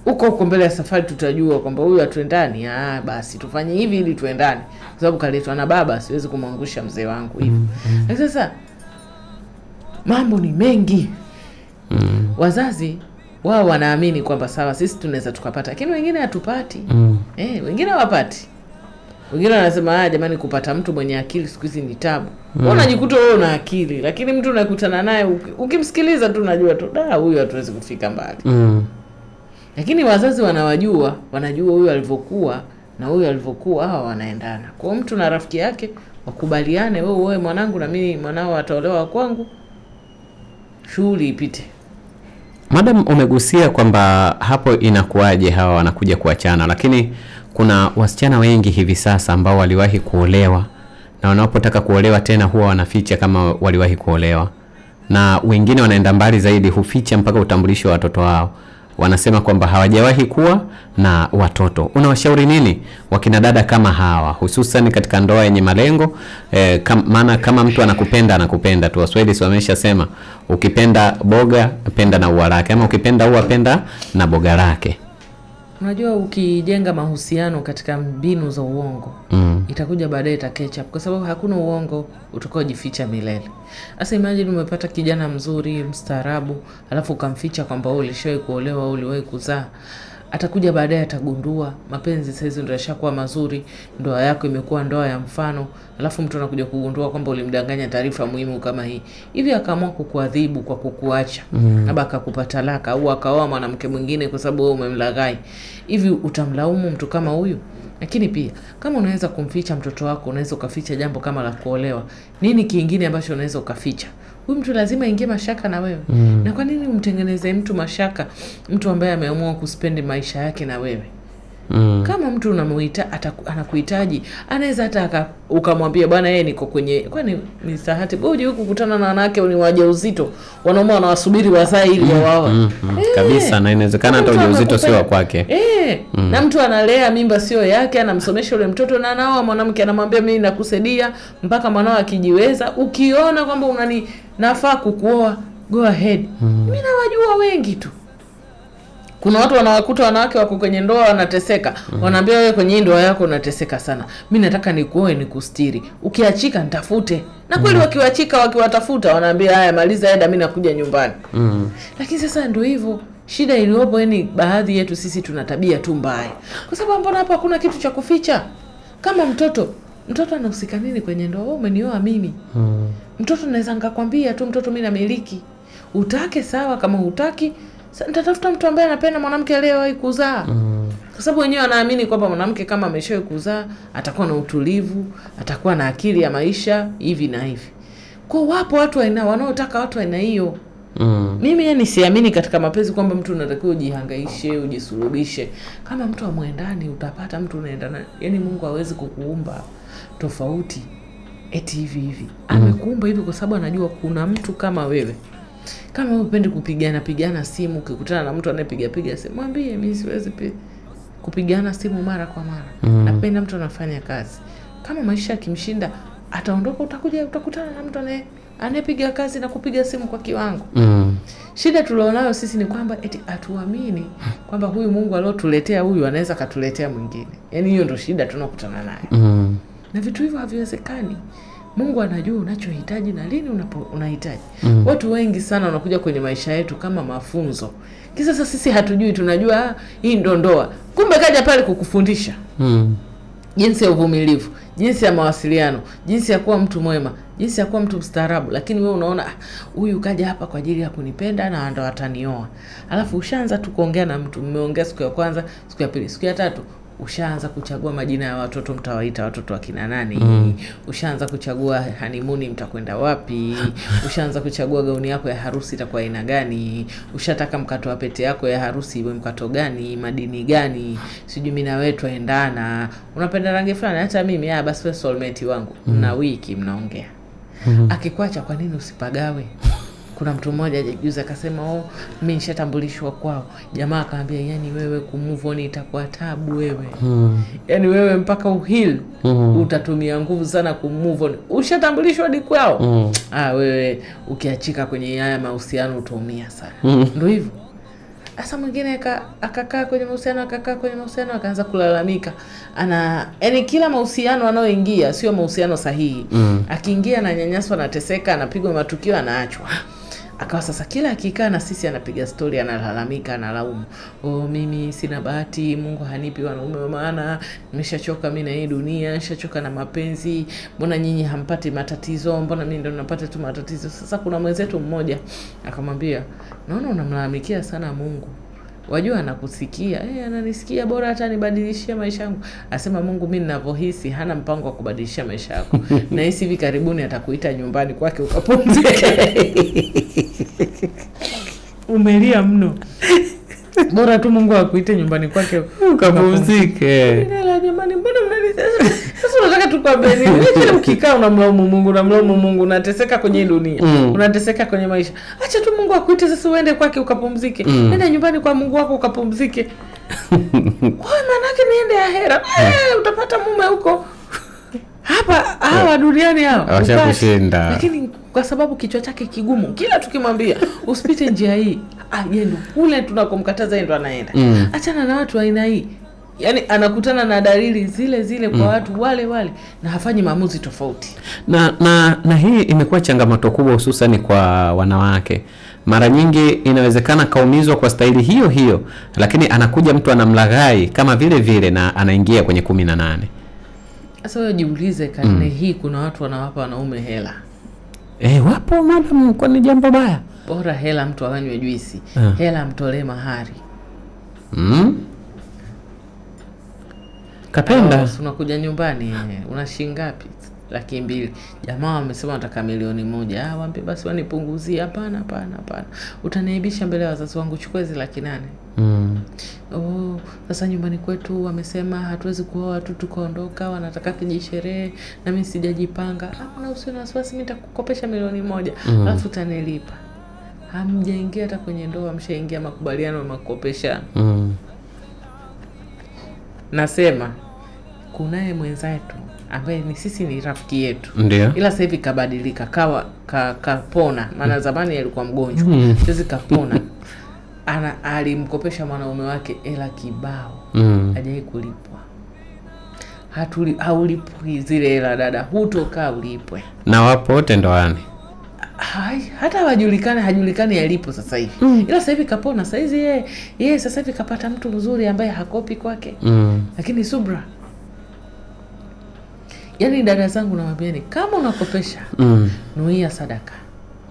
Huko mbele ya safari tutajua kwamba huyu atuendani. Basi tufanye hivi ili tuendane. Kwa sababu kaletwa na baba, siwezi kumwangusha mzee wangu hivi. Sasa mambo ni mengi. Wazazi wao wanaamini kwamba sawa sisi tunaweza tukapata, lakini wengine hatupati. Wengine hawapati. Wengine wanasema jamani kupata mtu mwenye akili siku hizi ni tabu. Wewe unajikuta wewe una akili, lakini mtu unakutana naye ukimsikiliza tu unajua tu huyu hatuwezi kufika mbali. Lakini wazazi wanajua huyu alivyokuwa na huyu alivyokuwa, hawa wanaendana. Kwa mtu na rafiki yake wakubaliane, wewe mwanangu na mimi mwanao ataolewa kwangu, shughuli ipite. Madam, umegusia kwamba hapo inakuaje hawa wanakuja kuachana, lakini kuna wasichana wengi hivi sasa ambao waliwahi kuolewa na wanapotaka kuolewa tena huwa wanaficha kama waliwahi kuolewa, na wengine wanaenda mbali zaidi, huficha mpaka utambulisho wa watoto wao. Wanasema kwamba hawajawahi kuwa na watoto. Unawashauri nini wakina dada kama hawa, hususan katika ndoa yenye malengo? Maana kama mtu anakupenda tu. Waswahili wameshasema ukipenda boga penda na ua lake, ama ukipenda ua penda na boga lake. Unajua ukijenga mahusiano katika mbinu za uongo, itakuja baadaye ketchup, kwa sababu hakuna uongo utakaojificha milele. Sasa imagine umepata kijana mzuri, mstaarabu, alafu ukamficha kwamba wewe ulishawahi kuolewa au uliwahi kuzaa. Atakuja baadaye atagundua mapenzi sasa ndio yashakuwa mazuri, ndoa yako imekuwa ndoa ya mfano, alafu mtu anakuja kugundua kwamba ulimdanganya taarifa muhimu kama hii. Hivi akaamua kukuadhibu kwa kukuacha, labda akakupa talaka au akaoa mwanamke mwingine kwa sababu wewe umemlaghai. Hivi utamlaumu mtu kama huyu? Lakini pia kama unaweza kumficha mtoto wako, unaweza ukaficha jambo kama la kuolewa. Nini kingine ambacho unaweza ukaficha? Huyu mtu lazima ingie mashaka na wewe. Na kwa nini umtengeneze mtu mashaka, mtu ambaye ameamua kuspendi maisha yake na wewe? Kama mtu unamuita anakuhitaji, anaweza hata ukamwambia bwana yeye niko kwenye, kwani ni sahati boje huku kukutana na wanawake ni wajawazito, wanaume wanawasubiri wazae ili wao. Kabisa, na inawezekana hata ujauzito sio wa kwake. Na mtu analea mimba sio yake, anamsomesha yule mtoto na anaoa mwanamke, anamwambia mimi nakusaidia mpaka mwanao akijiweza. Ukiona kwamba nafaa kukuoa, go ahead. Mimi nawajua wengi tu. Kuna watu wanawakuta wanawake wako kwenye ndoa wanateseka. Wanaambia wewe kwenye ndoa yako unateseka sana. Mimi nataka nikuoe nikustiri. Ukiachika nitafute. Na kweli wakiwachika wakiwatafuta wanaambia haya maliza eda mimi nakuja nyumbani. Lakini sasa ndio hivyo. Shida iliyopo ni baadhi yetu sisi tuna tabia tu mbaya. Kwa sababu mbona hapa hakuna kitu cha kuficha? Kama mtoto anahusika nini kwenye ndoa? Wewe umenioa mimi. Mtoto naweza ngakwambia tu mtoto mimi namiliki. Utake sawa, kama hutaki nitatafuta mtu ambaye anapenda mwanamke aliyewahi kuzaa. Kwa sababu wenyewe wanaamini kwamba mwanamke kama ameshawahi kuzaa atakuwa na utulivu, atakuwa na akili ya maisha hivi na hivi. Kwa wapo watu wanaotaka watu aina hiyo. Mimi siamini katika mapenzi kwamba mtu unatakiwa ujihangaishe, ujisulubishe. Kama mtu amwendani utapata mtu unaendana. Yaani Mungu hawezi kukuumba tofauti eti hivi. Amekuumba hivi kwa sababu anajua kuna mtu kama wewe. Kama wewe upendi kupigana simu, ukikutana na mtu anayepiga simu, mwambie mimi siwezi kupigana simu mara kwa mara. Napenda mtu anafanya kazi. Kama maisha yakimshinda, ataondoka, utakutana na mtu anayepiga kazi na kupiga simu kwa kiwango. Shida tulionayo sisi ni kwamba eti atuamini kwamba huyu Mungu aliotuletea huyu anaweza katuletea mwingine. Yaani hiyo ndio shida tunakutana nayo. Na vitu hivyo haviwezekani. Mungu anajua unachohitaji na lini unahitaji. Watu wengi sana wanakuja kwenye maisha yetu kama mafunzo. Sasa sisi hatujui, tunajua hii ndo ndoa. Kumbe kaja pale kukufundisha. Jinsi ya uvumilivu, jinsi ya mawasiliano, jinsi ya kuwa mtu mwema, jinsi ya kuwa mtu mstaarabu. Lakini wewe unaona huyu kaja hapa kwa ajili ya kunipenda na ndo atanioa. Alafu ushaanza tu kuongea na mtu, mmeongea siku ya kwanza, siku ya pili, siku ya tatu ushaanza kuchagua majina ya watoto, mtawaita watoto wakina nani, ushaanza kuchagua honeymoon mtakwenda wapi, ushaanza kuchagua gauni yako ya harusi itakuwa aina gani, ushataka mkato wa pete yako ya harusi iwe mkato gani, madini gani, sijui mimi na wewe tuendana, unapenda rangi fulani, hata mimi basi wewe soulmate wangu. Na wiki mnaongea. Akikwacha kwa nini usipagawe? Kuna mtu mmoja juzi akasema mimi nishatambulishwa kwao. Jamaa akamwambia yani wewe kumove on itakuwa tabu wewe. Yani wewe mpaka uhil utatumia nguvu sana kumove on. Ushatambulishwa hadi kwao. Wewe ukiachika kwenye haya mahusiano utaumia sana. Ndio hivyo. Asa mwingine akakaa kwenye mahusiano akaanza kulalamika. Yani kila mahusiano anaoingia sio mahusiano sahihi. Akiingia ananyanyaswa, anateseka, anapigwa matukio, anaachwa. Akawa sasa kila akikaa na sisi anapiga story, analalamika, analaumu. Mimi sina bahati, Mungu hanipi wanaume maana nimeshachoka mimi na hii dunia, nishachoka na mapenzi. Mbona nyinyi hampati matatizo? Mbona mimi ndo napata tu matatizo? Sasa kuna mwenzetu mmoja akamwambia, "Naona unamlalamikia sana Mungu. Wajua anakusikia." Ananisikia, bora hata nibadilishie maisha yangu. Asema Mungu mimi ninavyohisi hana mpango wa kubadilisha maisha yako. Na hisi hivi karibuni atakuita nyumbani kwake ukapumzike. Umelia mno. Bora tu Mungu akuite nyumbani kwake ukapumzike. Jamani, mbona mnanisema? Sasa unataka tukwambie nini? Wewe ukikaa unamlaumu Mungu, unateseka kwenye dunia. Unateseka kwenye maisha. Acha tu Mungu akuite sasa uende kwake ukapumzike. Nenda nyumbani kwa Mungu wako ukapumzike. Maana yake niende ahera. Utapata mume huko. Hawa duniani hao. Washakushinda. Lakini kwa sababu kichwa chake kigumu, kila tukimwambia usipite njia hii, yeye kule tunakomkataza yeye ndo anaenda. Achana na watu aina hii. Yani anakutana na dalili zile kwa watu wale na hafanyi maamuzi tofauti. Na hii imekuwa changamoto kubwa hususan kwa wanawake. Mara nyingi inawezekana kaumizwa kwa staili hiyo, lakini anakuja mtu anamlaghai kama vile na anaingia kwenye 18. Sasa wewe jiulize karne hii kuna watu wanawapa wanaume hela. Wapo madam, kwa ni jambo baya. Bora hela mtu awanywe juisi. Hela mtolee mahari. Kapenda. Unakuja nyumbani, una shilingi ngapi? 200,000. Jamaa wamesema nataka 1,000,000. Waambie basi wanipunguzie. Hapana. Utaniaibisha mbele ya wazazi wangu, chukua hizo 800,000. Sasa nyumbani kwetu wamesema hatuwezi kuoa tu tukaondoka, wanataka kijisherehe na mimi sijajipanga. Hapana, usiwe na wasiwasi, mimi nitakukopesha 1,000,000 alafu utanilipa. Hamjaingia hata kwenye ndoa, mshaingia makubaliano ya makopesha. Nasema kunaye mwenzetu ambaye sisi ni rafiki yetu. Ndiyo. Ila sasa hivi kabadilika, kapona. Maana zamani alikuwa mgonjwa. Sasa kapona. Alimkopesha mwanaume wake hela kibao. Hajai kulipwa. Haulipwi zile hela dada. Hutokaa ulipwe. Na wapo wote ndoani. Hata hajulikani alipo sasa hivi. Ila sasa hivi kapona. Sasa hizi yeye sasa hivi kapata mtu mzuri ambaye hakopi kwake. Lakini subra. Yani dada zangu nawaambieni, kama unakopesha nuia sadaka.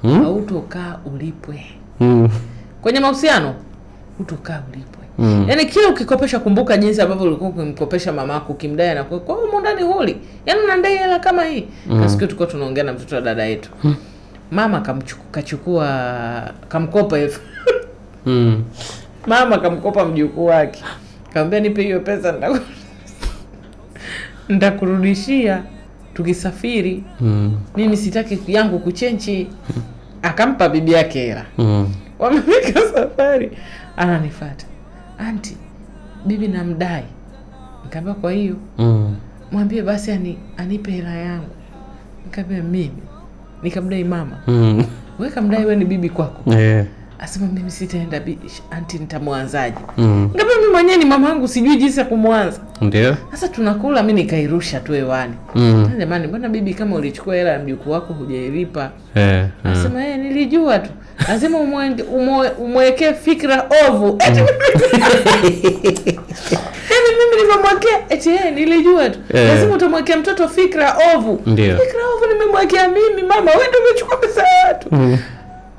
Hautokaa ulipwe. Kwenye mahusiano utokaa ulipwe. Yani kila ukikopesha kumbuka jinsi ambavyo ulikuwa ukimkopesha mamako, ukimdai na kwa huko ndani holi. Yani unadai hela kama hii. Kasikia tulikuwa tunaongea na mtoto wa dada yetu. Mama kamkopa elfu. Mama kamkopa mjukuu wake. Kaambia nipe hiyo pesa nitakurudishia tukisafiri. Mimi sitaki yangu kuchenchi. Akampa bibi yake hela. Wamefika safari. Ananifuata. Auntie, bibi namdai. Nikamwambia kwa hiyo mwambie basi anipe hela yangu. Nikamwambia mimi nikamdai mama. Wewe kamdai wewe ni bibi kwako. Asema mimi sitaenda auntie, nitamwanzaje? Nikamwambia mimi mwenyewe ni mama yangu, sijui jinsi ya kumwanza. Ndio. Sasa tunakula, mimi nikairusha tu hewani. Jamani, mbona bibi kama ulichukua hela ya mjukuu wako hujailipa? Asema nilijua tu. Lazima umwekee fikra ovu. Mimi nimemwekea nilijua tu. Lazima utamwekea mtoto fikra ovu. Ndio. Fikra ovu nimemwekea mimi mama, wewe ndio umechukua pesa ya watu.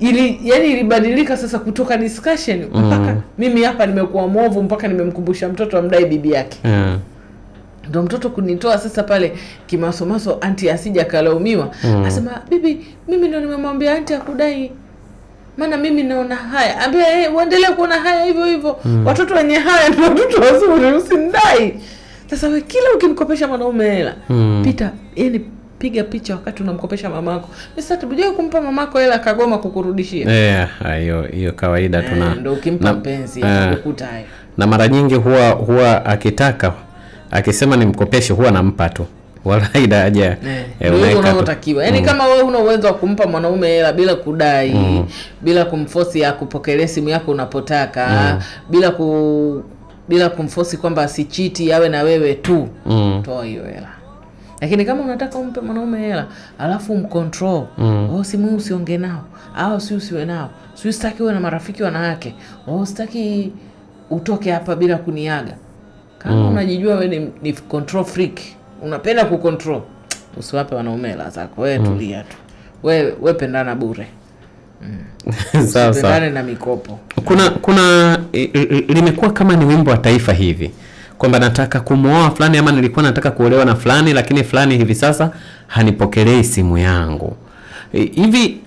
ilibadilika sasa kutoka discussion mpaka mimi hapa nimekuwa mwovu mpaka nimemkumbusha mtoto amdai bibi yake. Ndio mtoto kunitoa sasa pale kimasomaso anti asija kalaumiwa. Asema bibi mimi ndio nimemwambia anti akudai. Maana mimi naona haya. Ambia uendelee kuona haya hivyo hivyo. Watoto wenye haya ndio watoto wazuri usinidai. Sasa wewe kila ukimkopesha mwanaume hela, pita piga picha wakati unamkopesha mamako. Sasa tubuje kumpa mamako hela kagoma kukurudishia. Hiyo kawaida tuna. Ndio ukimpa mpenzi ukuta hayo. Na mara nyingi huwa akitaka akisema nimkopeshe huwa nampa tu. Wala haida haja. Ndio unaotakiwa. Yaani kama wewe una uwezo wa kumpa mwanaume hela bila kudai, bila kumforce ya kupokelea simu yako unapotaka, bila kumforce kwamba asichiti awe na wewe tu, toa hiyo hela. Lakini kama unataka umpe mwanaume hela, alafu umcontrol, simu usiongee nao, au usiwe nao. Sitaki uwe na marafiki wanawake. Sitaki utoke hapa bila kuniaga. Kama unajijua wewe ni control freak, unapenda kucontrol, usiwape wanaume hela zako. Wewe tulia tu. Wewe pendana bure. Sawa. Pendana na mikopo. Kuna limekuwa kama ni wimbo wa taifa hivi. Kwamba nataka kumuoa fulani ama nilikuwa nataka kuolewa na fulani lakini fulani hivi sasa hanipokelei simu yangu. Hivi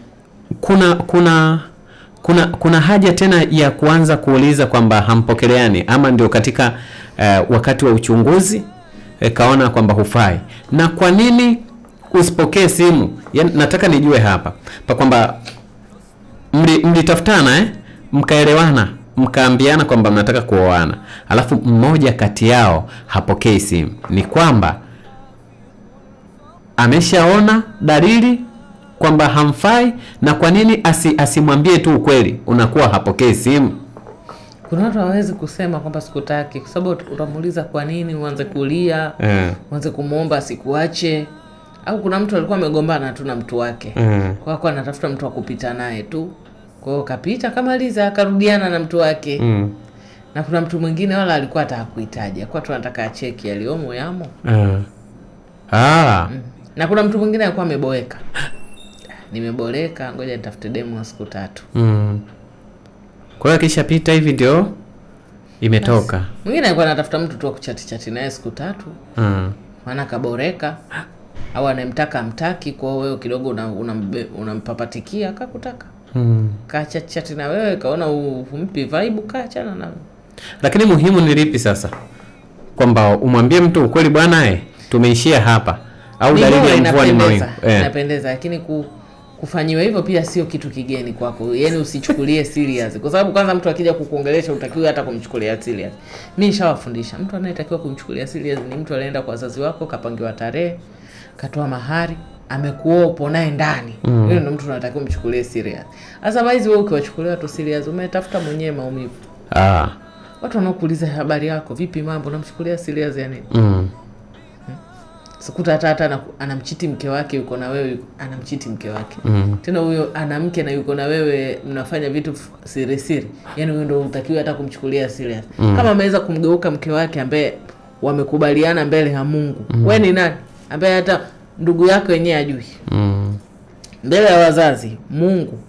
kuna haja tena ya kuanza kuuliza kwamba hampokeleani ama ndio katika wakati wa uchunguzi kaona kwamba hufai. Na kwa nini usipokee simu? Nataka nijue hapa. Pa kwamba mlitafutana mkaelewana, mkaambiana kwamba mnataka kuoana. Alafu mmoja kati yao hapokei simu. Ni kwamba ameshaona dalili kwamba hamfai, na kwa nini asimwambie tu ukweli unakuwa hapokei simu? Kuna watu hawezi kusema kwamba sikutaki kwa sababu utamuuliza kwa nini, uanze kulia, uanze kumuomba asikuache. Au kuna mtu alikuwa amegombana tu na mtu wake. Kwa kuwa anatafuta mtu wa kupita naye tu. Kwa hiyo kapita kamaliza akarudiana na mtu wake. Na kuna mtu mwingine wala alikuwa atakuhitaji. Kwa tu anataka acheki aliomo yamo. Na kuna mtu mwingine alikuwa ameboeka. Nimeboleka, ngoja nitafute demo wa siku 3. Kwa hiyo kisha pita hivi ndio imetoka. Mwingine alikuwa anatafuta mtu tu wa kuchati naye siku 3. Maana kaboreka au anemtaka amtaki, kwa wewe kidogo unampapatikia akakutaka. Kachati na wewe kaona umpi vibe kaachana na. Lakini muhimu ni lipi sasa? Kwamba umwambie mtu ukweli, bwana tumeishia hapa, au dalili ya mvua ni mawingu. Inapendeza, lakini kufanyiwa hivyo pia sio kitu kigeni kwako. Yaani usichukulie serious. Kwa sababu kwanza mtu akija kukuongelesha utakiwa hata kumchukulia serious. Mimi nishawafundisha, mtu anayetakiwa kumchukulia serious ni mtu alienda kwa wazazi wako, kapangiwa tarehe, katoa mahari, amekuoa upo naye ndani. Huyo ndio mtu anatakiwa kumchukulia serious. Otherwise wewe ukiwachukulia tu serious umetafuta mwenyewe maumivu. Watu wanaokuuliza habari yako, vipi mambo, unamchukulia serious ya nini? Sikuta hata anamchiti mke wake, yuko na wewe anamchiti mke wake. Tena huyo ana mke na yuko na wewe mnafanya vitu siri siri. Yaani huyo ndio utakiwa hata kumchukulia serious. Kama ameweza kumgeuka mke wake ambaye wamekubaliana mbele ya Mungu. Wewe ni nani? Ambaye hata ndugu yako wenyewe ajui. Mbele ya wazazi, Mungu,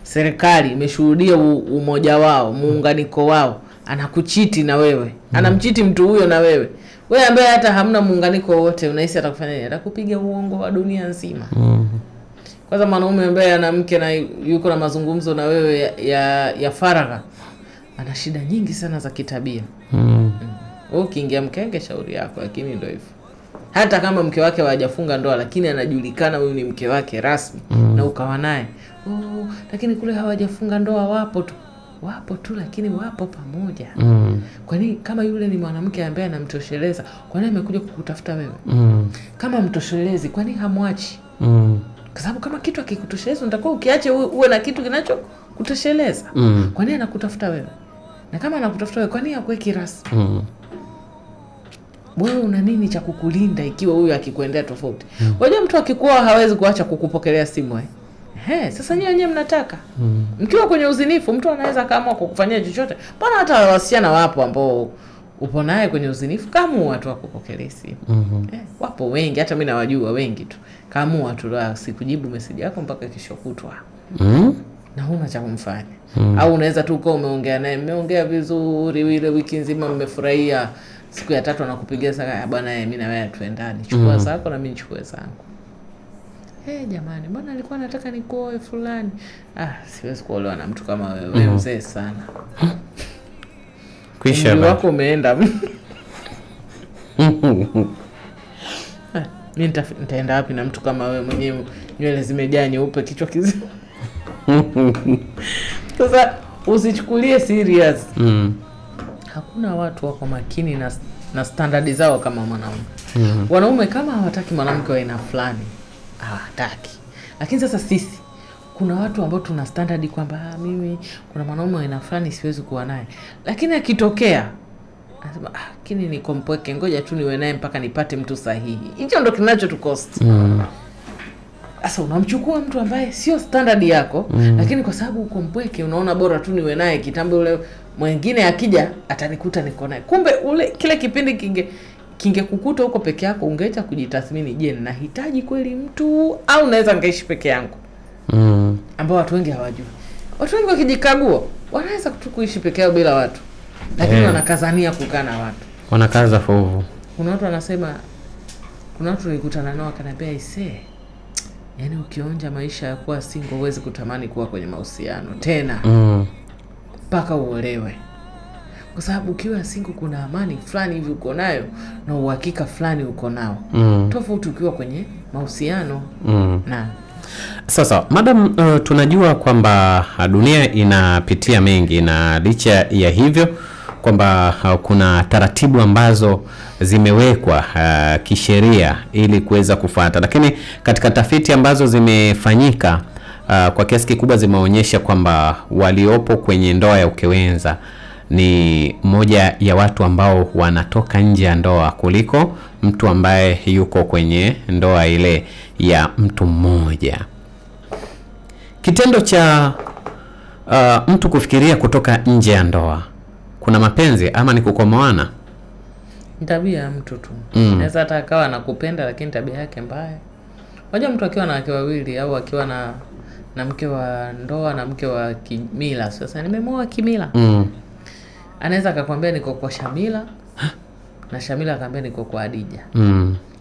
serikali imeshuhudia umoja wao, muunganiko wao. Anakuchiti na wewe. Anamchiti mtu huyo na wewe. Wewe ambaye hata hamna muunganiko wote, unahisi atakufanya nini? Atakupiga uongo wa dunia nzima. Kwanza mwanaume ambaye ana mke na yuko na mazungumzo na wewe ya faragha, ana shida nyingi sana za kitabia. Ukiingia mkenge shauri yako, lakini ndio hivyo. Hata kama mke wake hajafunga ndoa, lakini anajulikana huyu ni mke wake rasmi, na ukawa naye. Lakini kule hawajafunga ndoa, wapo tu lakini wapo pamoja. Kwani kama yule ni mwanamke ambaye anamtosheleza, kwani amekuja kukutafuta wewe? Kama mtoshelezi, kwani hamwachi? Kwa sababu kama kitu akikutosheleza unatakiwa ukiache uwe na kitu kinacho kutosheleza. Kwani anakutafuta wewe? Na kama anakutafuta wewe, kwani hakuweki rasmi? Wewe una nini cha kukulinda ikiwa huyu akikuendea tofauti? Unajua mtu akikuwa hawezi kuacha kukupokelea simu sasa nyinyi mnataka. Mkiwa kwenye uzinifu, mtu anaweza kaamua kukufanyia chochote. Bwana hata wasichana wapo ambao upo naye kwenye uzinifu, kaamua watu wakupokelea simu. Wapo wengi, hata mimi nawajua wengi tu. Kaamua tu sikujibu message yako mpaka kesho kutwa. na huna cha kumfanya. Au unaweza tu uko umeongea naye, mmeongea vizuri ile wiki nzima, mmefurahia, siku ya 3 anakupigia sasa, bwana mimi na wewe tuendane, chukua zako na mimi nichukue zangu. Jamani, mbona alikuwa anataka nikuoe fulani? Siwezi kuolewa na mtu kama wewe, mzee sana. Kisha wako umeenda. Mimi nitaenda wapi na mtu kama wewe mwenyewe, nywele zimejaa nyeupe, kichwa kizima. Sasa usichukulie serious. Hakuna watu wako makini na standardi zao kama wanaume. Wanaume kama hawataki mwanamke wa aina fulani, hawataki. Lakini sasa sisi kuna watu ambao tuna standardi kwamba mimi kuna mwanaume wa aina fulani siwezi kuwa naye. Lakini akitokea anasema lakini niko mpweke, ngoja tu niwe naye mpaka nipate mtu sahihi. Hicho ndo kinachotukosti. Sasa unamchukua mtu ambaye sio standard yako, lakini kwa sababu uko mpweke unaona bora tu niwe naye kitambo, ule mwingine akija atanikuta niko naye. Kumbe ule kile kipindi kingekukuta huko peke yako, ungeacha kujitathmini, je, ninahitaji kweli mtu au naweza ngaishi peke yangu? Ambao watu wengi hawajui. Watu wengi wakijikagua wanaweza kuishi peke yao bila watu. Lakini wanakazania kukaa na watu. Wanakaza fovu. Kuna watu wanasema, kuna watu nilikutana nao akaniambia yaani ukionja maisha ya kuwa single huwezi kutamani kuwa kwenye mahusiano tena. Mpaka uolewe. Kwa sababu ukiwa single kuna amani fulani hivi uko nayo na uhakika fulani uko nao. Tofauti ukiwa kwenye mahusiano. Na sasa madam, tunajua kwamba dunia inapitia mengi, na licha ya hivyo kwamba kuna taratibu ambazo zimewekwa kisheria ili kuweza kufuata, lakini katika tafiti ambazo zimefanyika kwa kiasi kikubwa zimeonyesha kwamba waliopo kwenye ndoa ya ukewenza ni moja ya watu ambao wanatoka nje ya ndoa kuliko mtu ambaye yuko kwenye ndoa ile ya mtu mmoja. Kitendo cha mtu kufikiria kutoka nje ya ndoa, kuna mapenzi ama ni kukomoana? Tabia ya mtu tu. Naweza hata akawa anakupenda lakini tabia yake mbaya. Unajua mtu akiwa na wake wawili au akiwa na mke wa ndoa na mke wa kimila, sasa nimemoa kimila. Anaweza akakwambia niko kwa Shamila na Shamila akamwambia niko kwa Adija.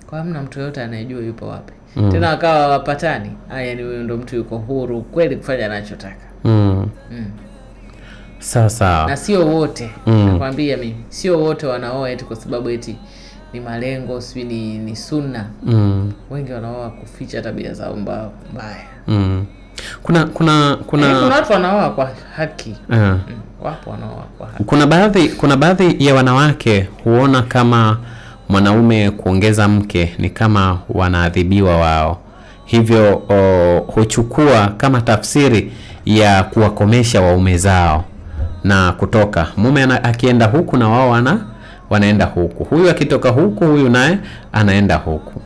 Kwa hamna mtu yote anayejua yupo wapi. Tena akawa wapatani. Yaani huyo ndo mtu yuko huru kweli kufanya anachotaka. Sasa na sio wote, nakwambia mimi, sio wote wanaoa eti kwa sababu eti ni malengo, si ni sunna. Wengi wanaoa kuficha tabia zao mbaya. Kuna watu wanaoa kwa haki. Wapo wanaoa kwa haki. Kuna baadhi ya wanawake huona kama mwanaume kuongeza mke ni kama wanaadhibiwa wao. Hivyo huchukua kama tafsiri ya kuwakomesha waume zao na kutoka. Mume akienda huku na wao wanaenda huku. Huyu akitoka huku, huyu naye anaenda huku.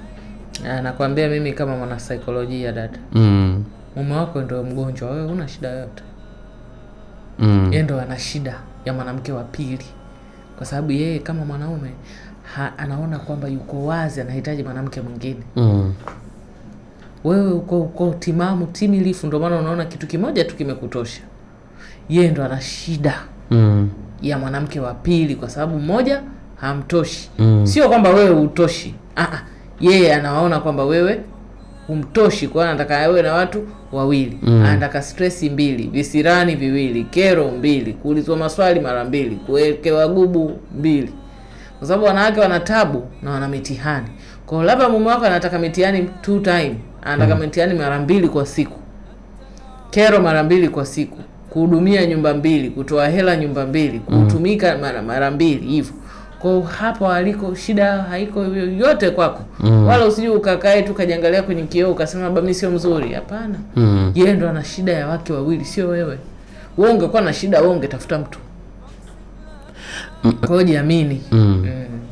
Nakwambia mimi kama mwana saikolojia dada. Mume wako ndio mgonjwa, wewe huna shida yote. Yeye ndio ana shida ya mwanamke wa pili. Kwa sababu yeye kama mwanaume anaona kwamba yuko wazi anahitaji mwanamke mwingine. Wewe uko timamu, timilifu, ndio maana unaona kitu kimoja tu kimekutosha. Yeye ndo ana shida ya mwanamke wa pili kwa sababu mmoja hamtoshi. Sio kwamba wewe utoshi. Yeye anaona kwamba wewe humtoshi, kwa anataka awe na watu wawili. Anataka stress 2, visirani 2, kero 2, kuulizwa maswali mara 2, kuwekewa gubu 2. Kwa sababu wanawake wana tabu na wana mitihani. Kwa labda mume wako anataka mitihani 2 time, anataka mitihani mara 2 kwa siku. Kero mara 2 kwa siku. Kuhudumia nyumba 2, kutoa hela nyumba 2, kutumika mara 2 hivyo. Kwa hapo aliko shida haiko yote kwako. Wala usije ukakae tu kajiangalia kwenye kioo ukasema baba mimi sio mzuri. Hapana. Yeye ndo ana shida ya wake wawili, sio wewe. Wewe ungekuwa na shida, wewe ungetafuta mtu. Kwa hiyo jiamini.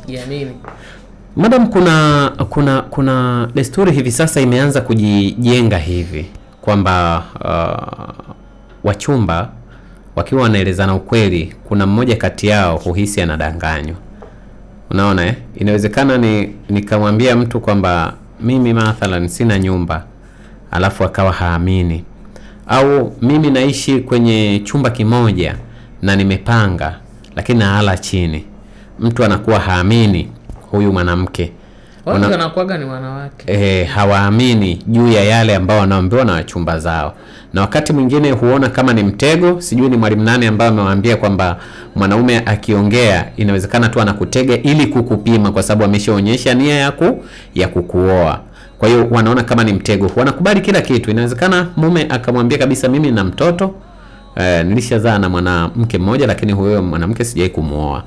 Jiamini. Madam, kuna desturi hivi sasa imeanza kujijenga hivi kwamba wachumba wakiwa wanaelezana ukweli, kuna mmoja kati yao huhisi anadanganywa. Unaona inawezekana nikamwambia mtu kwamba mimi mathalan sina nyumba, alafu akawa haamini. au mimi naishi kwenye chumba kimoja na nimepanga lakini nalala chini, mtu anakuwa haamini huyu mwanamke. Watu wanakuaga ni wanawake. Hawaamini juu ya yale ambao wanaambiwa na wachumba zao. Na wakati mwingine huona kama ni mtego. Sijui ni mwalimu nani ambaye amewaambia kwamba mwanaume akiongea inawezekana tu anakutega ili kukupima, kwa sababu ameshaonyesha nia ya kukuoa. Kwa hiyo wanaona kama ni mtego. Wanakubali kila kitu. Inawezekana mume akamwambia kabisa, mimi nina mtoto, nilishazaa na mwanamke mmoja, lakini huyo mwanamke sijai kumuoa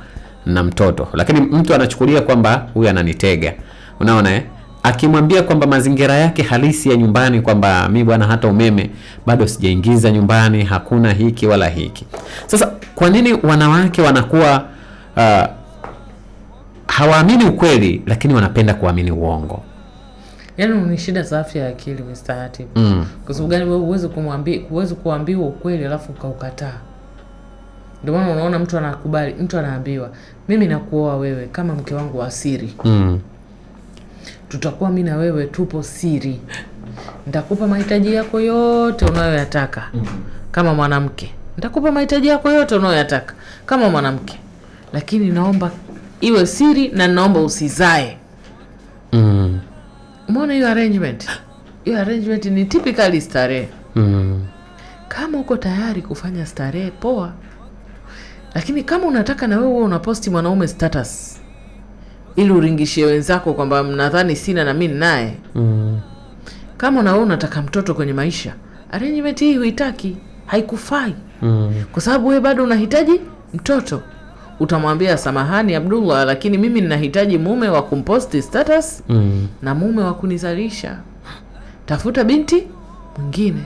na mtoto. Lakini mtu anachukulia kwamba huyu ananitega. Unaona akimwambia kwamba mazingira yake halisi ya nyumbani, kwamba mimi bwana hata umeme bado sijaingiza nyumbani, hakuna hiki wala hiki. Sasa kwa nini wanawake wanakuwa hawaamini ukweli lakini wanapenda kuamini uongo? Yaani ni shida za afya ya akili Mr. Hatib. Kwa sababu gani wewe huwezi kuambiwa ukweli alafu ukaukataa? Ndio maana unaona mtu anakubali, mtu anaambiwa mimi nakuoa wewe kama mke wangu wa siri. Tutakuwa mimi na wewe tupo siri. Nitakupa mahitaji yako yote unayoyataka kama mwanamke. Nitakupa mahitaji yako yote unayoyataka kama mwanamke. Lakini naomba iwe siri na naomba usizae. Umeona hiyo arrangement? Hiyo arrangement ni typically starehe. Kama uko tayari kufanya starehe, poa. Lakini kama unataka na wewe unaposti mwanaume status ili uringishie wenzako kwamba mnadhani sina na mimi naye. Kama na wewe unataka mtoto kwenye maisha, arrangement hii huitaki, haikufai. Kwa sababu wewe bado unahitaji mtoto. Utamwambia samahani Abdullah, lakini mimi ninahitaji mume wa kumposti status na mume wa kunizalisha. Tafuta binti mwingine.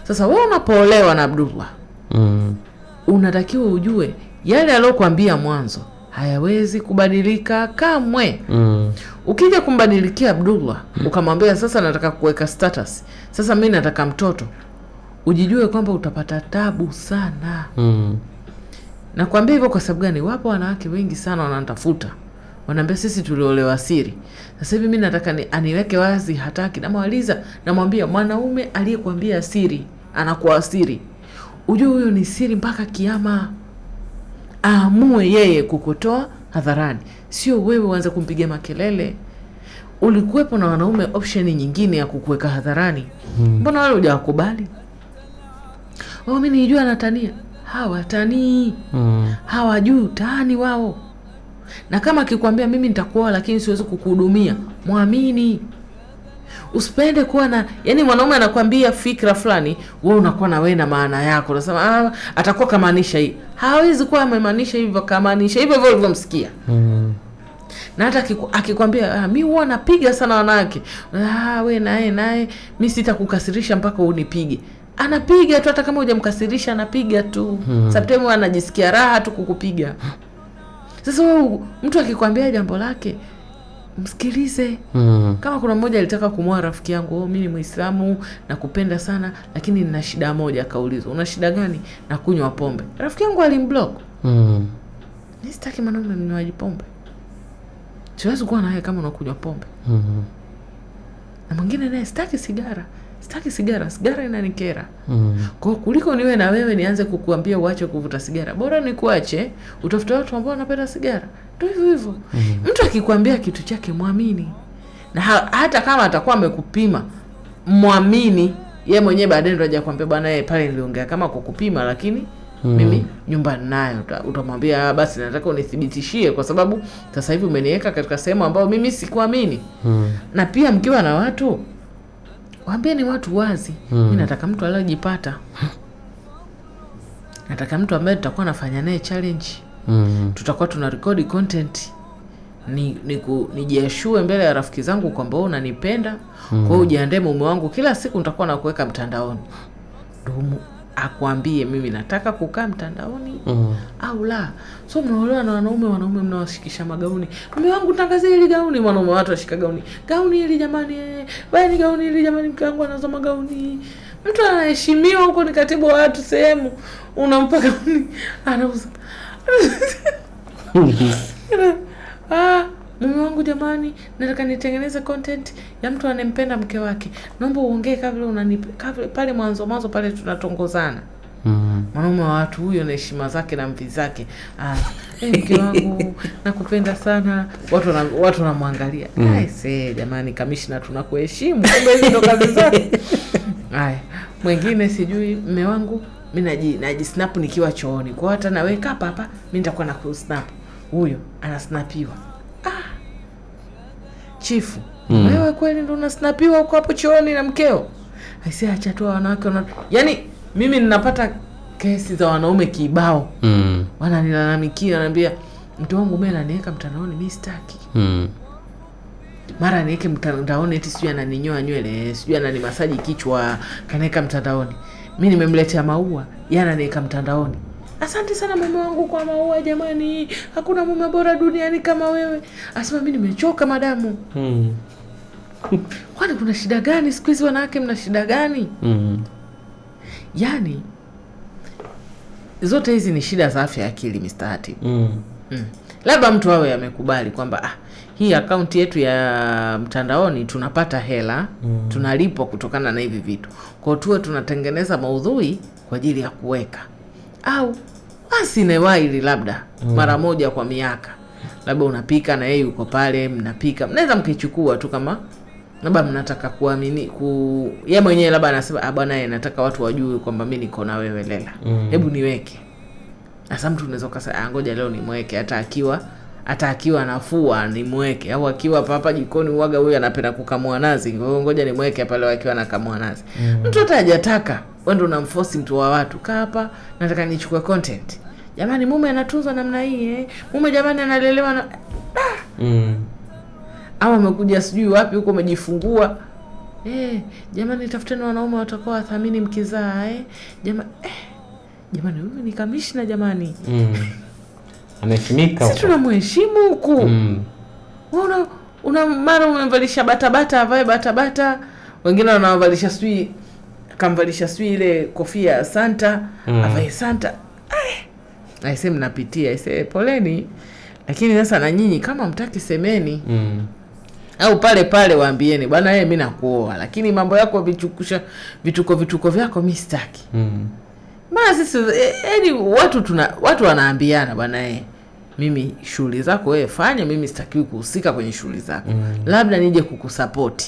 Sasa wewe unapoolewa na Abdullah, unatakiwa ujue yale aliyokuambia mwanzo hayawezi kubadilika kamwe. Ukija kumbadilikia Abdullah, ukamwambia sasa nataka kuweka status, sasa mimi nataka mtoto, ujijue kwamba utapata tabu sana. Nakwambia hivyo kwa sababu gani? Wapo wanawake wengi sana wanatafuta. Wanaambia sisi tuliolewa siri. Sasa hivi mimi nataka aniweke wazi, hataki. Namwaliza, namwambia mwanaume aliyekwambia siri anakuwa siri. Ujue huyo ni siri mpaka kiyama. Aamue yeye kukutoa hadharani. Sio wewe uanze kumpigia makelele. Ulikuwepo na wanaume option nyingine ya kukuweka hadharani. Mbona wale hujawakubali? Mimi nijua anatania. Hawatanii. Hawajui utani wao. Na kama akikwambia mimi nitakuoa lakini siwezi kukuhudumia, muamini. Usipende kuwa na, yani mwanaume anakuambia fikra fulani, wewe unakuwa na wewe na maana yako. Unasema atakuwa kamaanisha hii. Hawezi kuwa amemaanisha hivyo, kamaanisha hivyo hivyo ulivyomsikia. Na hata akikwambia mimi huwa napiga sana wanawake. Wewe naye mimi sitakukasirisha mpaka unipige. Anapiga tu, hata kama hujamkasirisha anapiga tu. Sometimes anajisikia raha tu kukupiga. Sasa wewe mtu akikwambia jambo lake, msikilize. Kama kuna mmoja alitaka kumwoa rafiki yangu, mimi ni Muislamu na kupenda sana lakini nina shida moja, akaulizwa una shida gani? Na kunywa pombe. Rafiki yangu alimblock. Mimi sitaki mwanaume mnywaji pombe. Siwezi kuwa naye kama unakunywa pombe. Na mwingine naye sitaki sigara. Sigara inanikera. Kwa kuliko niwe na wewe nianze kukuambia uache kuvuta sigara, bora nikuache utafute watu ambao wanapenda sigara. Ndio hivyo. Mtu akikwambia kitu chake muamini. Na hata kama atakuwa amekupima, muamini. Yeye mwenyewe baadaye ndio ajakwambia bwana yeye pale niliongea kama kukupima lakini mimi nyumbani nayo. Utamwambia basi nataka unithibitishie kwa sababu sasa hivi umeniweka katika sehemu ambayo mimi sikuamini. Na pia mkiwa na watu, waambie ni watu wazi. Mimi nataka mtu aliyojipata. Nataka mtu ambaye tutakuwa nafanya naye challenge. Tutakuwa tuna record content. Nijiashue mbele ya rafiki zangu kwamba wewe unanipenda. Kwa hiyo ujiandae mume wangu kila siku nitakuwa nakuweka mtandaoni. Ndio akwambie mimi nataka kukaa mtandaoni au la. So mnaolewa na wanaume mnawashikisha magauni. Mume wangu tangazie hili gauni, wanaume watu washika gauni. Gauni hili jamani, bali gauni hili jamani, mke wangu anasoma gauni. Mtu anaheshimiwa huko, ni katibu wa watu sehemu, unampa gauni anauza. mume wangu jamani, nataka nitengeneze content ya mtu anempenda mke wake. Naomba uongee kabla pale mwanzo pale tunatongozana. Mwanaume wa watu huyo na heshima zake na mvi zake. Mke wangu nakupenda sana. Watu wanamwangalia. Jamani kamishna tunakuheshimu. Kumbe hizo ndo kazi zake. Mwingine sijui mume wangu mimi najisnap nikiwa chooni. Kwa hata naweka hapa mimi nitakuwa na kusnap. Huyo anasnapiwa. Chifu, wewe kweli ndo unasnapiwa uko hapo chooni na mkeo? Acha tu wanawake yaani mimi ninapata kesi za wanaume kibao. Wananilalamikia, wananiambia mtu wangu mimi ananiweka mtandaoni mimi sitaki. Mara niweke mtandaoni eti sijui ananinyoa nywele, sijui ananimasaji kichwa, kanaweka mtandaoni. Mimi nimemletea maua, yeye ananiweka mtandaoni. Asante sana mume wangu kwa maua jamani. Hakuna mume bora duniani kama wewe. Asema mimi nimechoka madamu. Kwani kuna shida gani? Siku hizi wanawake mna shida gani? Yaani zote hizi ni shida za afya ya akili Mr. Hatib. Labda mtu awe amekubali kwamba hii account yetu ya mtandaoni tunapata hela, tunalipwa kutokana na hivi vitu. Kwa hiyo tunatengeneza maudhui kwa ajili ya kuweka. Au basi newaili labda mara moja kwa miaka. Labda unapika na yeye uko pale mnapika. Mnaweza mkichukua tu kama labda mnataka kuamini yeye mwenyewe labda anasema bwana yeye nataka watu wajue kwamba mimi niko na wewe Lela. Hebu niweke. Sasa mtu unaweza kusema ngoja leo nimweke hata akiwa nafua nimweke, au akiwa hapa jikoni uaga huyu anapenda kukamua nazi. Ngoja nimweke pale akiwa anakamua nazi. Mtu hata hajataka, wewe ndio unamforce mtu wa watu. Kaa hapa nataka nichukue content. Jamani mume anatunzwa namna hii Mume jamani analelewa na au amekuja sijui wapi huko umejifungua. Jamani tafuteni wanaume watakao wathamini mkizaa jamani huyu ni kamishna jamani. Anaheshimika. Sisi tunamheshimu huku. Una mara umemvalisha bata avae bata. Wengine wanawavalisha sijui kamvalisha sijui ile kofia ya Santa, avae Santa. Aisee mnapitia, aisee poleni. Lakini sasa na nyinyi kama mtaki semeni. Au pale waambieni bwana mimi nakuoa, lakini mambo yako vituko vyako mimi sitaki. Maana sisi watu wanaambiana bwana mimi shughuli zako wewe fanya, mimi sitakiwi kuhusika kwenye shughuli zako. Labda nije kukusupport.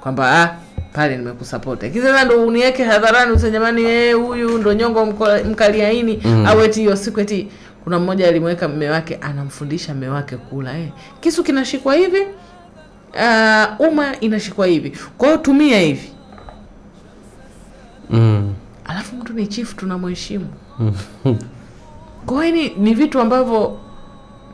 Kwamba pale nimekusupport. Kisa ndo uniweke hadharani useme jamani huyu ndo nyongo mkaliaini au eti hiyo siku eti kuna mmoja alimweka mume wake anamfundisha mume wake kula kisu kinashikwa hivi, inashikwa hivi. Kwa hiyo tumia hivi. Alafu mtu ni chief tunamheshimu. Kwa hiyo ni vitu ambavyo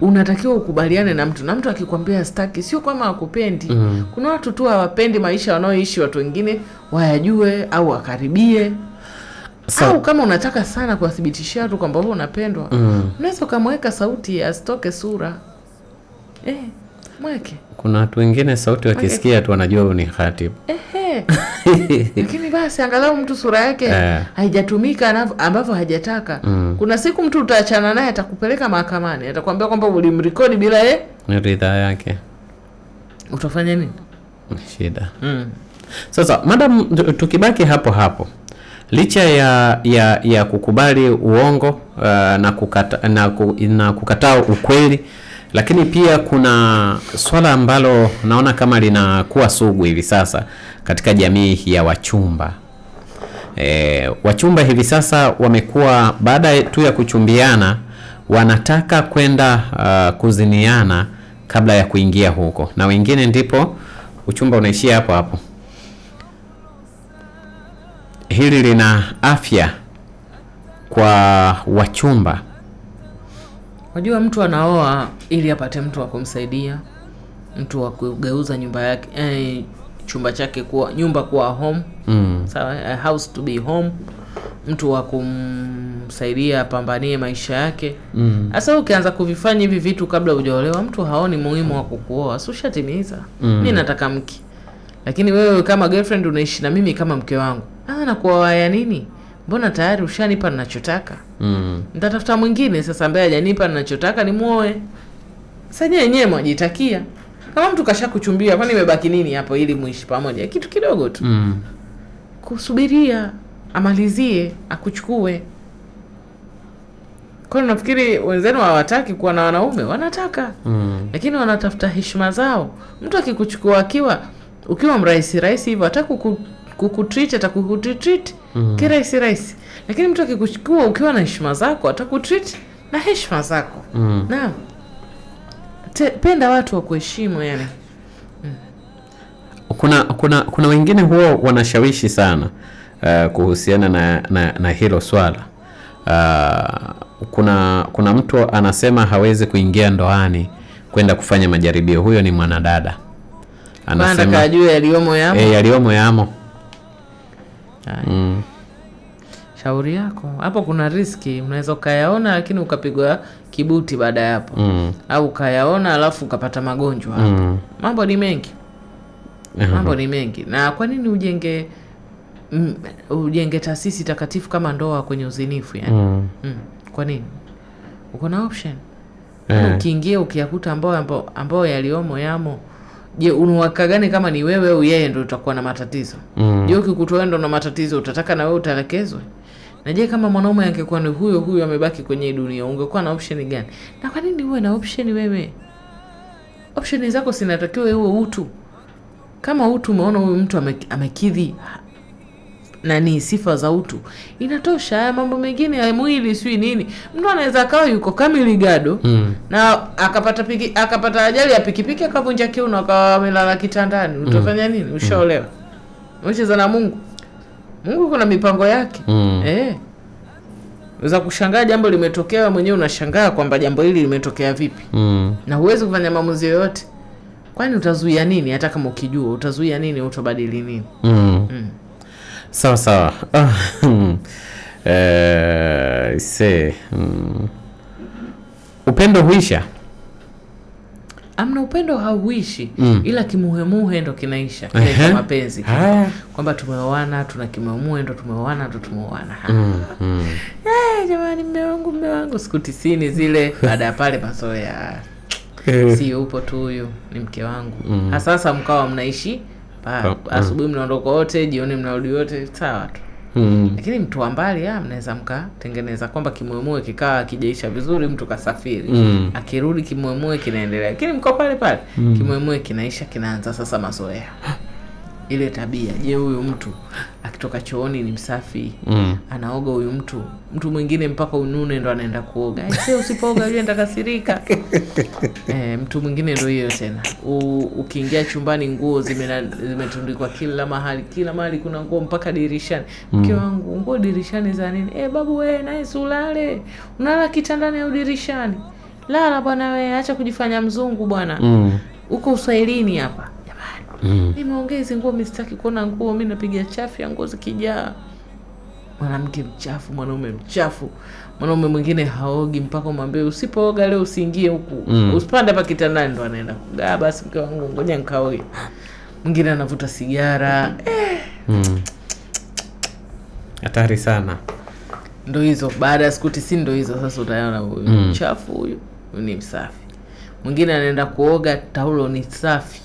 unatakiwa ukubaliane na mtu akikwambia staki sio kama akupendi. Kuna watu tu hawapendi maisha wanaoishi watu wengine wayajue au wakaribie. Au kama unataka sana kuwathibitishia watu kwamba wewe unapendwa, unaweza kumweka sauti asitoke sura. Mweke. Kuna watu wengine sauti wakisikia tu wanajua ni Hatib. Lakini basi angalau mtu sura yake haijatumika ambavyo hajataka. Kuna siku mtu utaachana naye atakupeleka mahakamani, atakwambia kwamba ulimrekodi bila ridhaa yake. Utafanya nini? Shida. Sasa madam tukibaki hapo licha ya kukubali uongo na kukataa ukweli, lakini pia kuna swala ambalo naona kama linakuwa sugu hivi sasa katika jamii ya wachumba. Wachumba hivi sasa wamekuwa baada tu ya kuchumbiana wanataka kwenda kuziniana kabla ya kuingia huko, na wengine ndipo uchumba unaishia hapo. Hili lina afya kwa wachumba. Unajua mtu anaoa ili apate mtu wa kumsaidia, mtu wa kugeuza nyumba yake chumba chake kuwa nyumba kuwa home. Sawa, a house to be home. Mtu wa kumsaidia apambanie maisha yake. Sasa ukianza kuvifanya hivi vitu kabla hujaolewa, mtu haoni muhimu wa kukuoa. Ushatimiza. Mimi nataka mke. Lakini wewe kama girlfriend unaishi na mimi kama mke wangu. Nakuoa ya nini? Mbona tayari ushanipa ninachotaka? Nitatafuta mwingine sasa ambaye hajanipa ninachotaka nimuoe. Sasa yenyewe mwajitakia. Kama mtu kashakuchumbia, kwani imebaki nini hapo ili muishi pamoja? Kitu kidogo tu. Kusubiria amalizie, akuchukue. Kwa nini nafikiri wenzenu hawataki kuwa na wanaume? Wanataka. Lakini wanatafuta heshima zao. Mtu akikuchukua ukiwa mrahisi hivyo atakukutreat, atakukutreat kirahisi. Lakini mtu akikuchukua ukiwa na heshima zako, atakutreat na heshima zako. Naam. Penda watu wa kuheshimu yani. Kuna wengine huwa wanashawishi sana kuhusiana na hilo swala. Kuna mtu anasema hawezi kuingia ndoani kwenda kufanya majaribio. Huyo ni mwanadada. Anasema kajue yaliomo yamo. Yaliomo yamo. Shauri yako. Hapo kuna riski, unaweza ukayaona lakini ukapigwa kibuti baada ya hapo. Au ukayaona alafu ukapata magonjwa hapo. Mambo ni mengi. Mambo ni mengi. Na kwa nini ujenge taasisi takatifu kama ndoa kwenye uzinifu yani? Kwa nini? Uko na option. Ukiingia ukiyakuta ambao yaliomo yamo. Je, unawaka gani kama ni wewe au yeye ndio utakuwa na matatizo? Je, ukikutoa wewe ndio na matatizo, utataka na wewe utalekezwe? Na je, kama mwanaume angekuwa ni huyo amebaki kwenye dunia, ungekuwa na option gani? Na kwa nini uwe na option wewe? Option zako zinatakiwa uwe utu. Kama utu umeona huyu mtu amekidhi sifa za utu, inatosha. Haya mambo mengine ya mwili sio nini. Mtu anaweza kawa yuko kamili gado na akapata ajali ya pikipiki akavunja kiuno akawa amelala kitandani. Utafanya nini? Ushaolewa. Unacheza na Mungu. Mungu kuna mipango yake. Unaweza kushangaa jambo limetokea, mwenyewe unashangaa kwamba jambo hili limetokea vipi. Na huwezi kufanya maamuzi yoyote. Kwani utazuia nini? Hata kama ukijua utazuia nini, utabadili nini? Sawa. Upendo huisha? Amna, upendo hauishi. Ila kimuhemuhe ndo kinaisha. Kile mapenzi. Kwamba tumeoana, tuna kimuhemuhe ndo tumeoana. Jamani mume wangu siku 90 zile baada ya pale mazoea. Si upo tu huyo, ni mke wangu. Sasa mkawa mnaishi asubuhi mnaondoka wote, jioni mnarudi wote, sawa tu. Lakini mtu wa mbali mnaweza mkatengeneza kwamba kimuhemuhe kikaa kijaisha vizuri, mtu kasafiri. Akirudi kimuhemuhe kinaendelea. Lakini mko pale kimuhemuhe kinaisha, kinaanza sasa mazoea. Ile tabia. Je, huyu mtu akitoka chooni ni msafi? Anaoga huyu mtu mwingine mpaka unune ndo anaenda kuoga. Usipooga yule ndakasirika. Mtu mwingine ndo hiyo tena. Ukiingia chumbani nguo zimetundikwa kila mahali kuna nguo mpaka dirishani. Mke wangu, nguo dirishani za nini? Babu wewe naye ulale. Unalala kitandani au dirishani? Lala bwana wewe, acha kujifanya mzungu bwana. Uko Uswahilini hapa. Nimeongea hizo nguo, msitaki kuona nguo, mimi napiga chafu ya nguo zikijaa. Mwanamke mchafu, mwanaume mchafu. Mwanaume mwingine haogi mpaka umwambie usipooga leo usiingie huku. Usipande hapa kitandani, ndo anaenda kugaa. Basi mke wangu ngoja nikaoge. Mwingine anavuta sigara. Hatari sana. Ndo hizo baada ya siku 90 ndo hizo sasa utaona huyu mchafu, huyu ni msafi. Mwingine anaenda kuoga, taulo ni safi.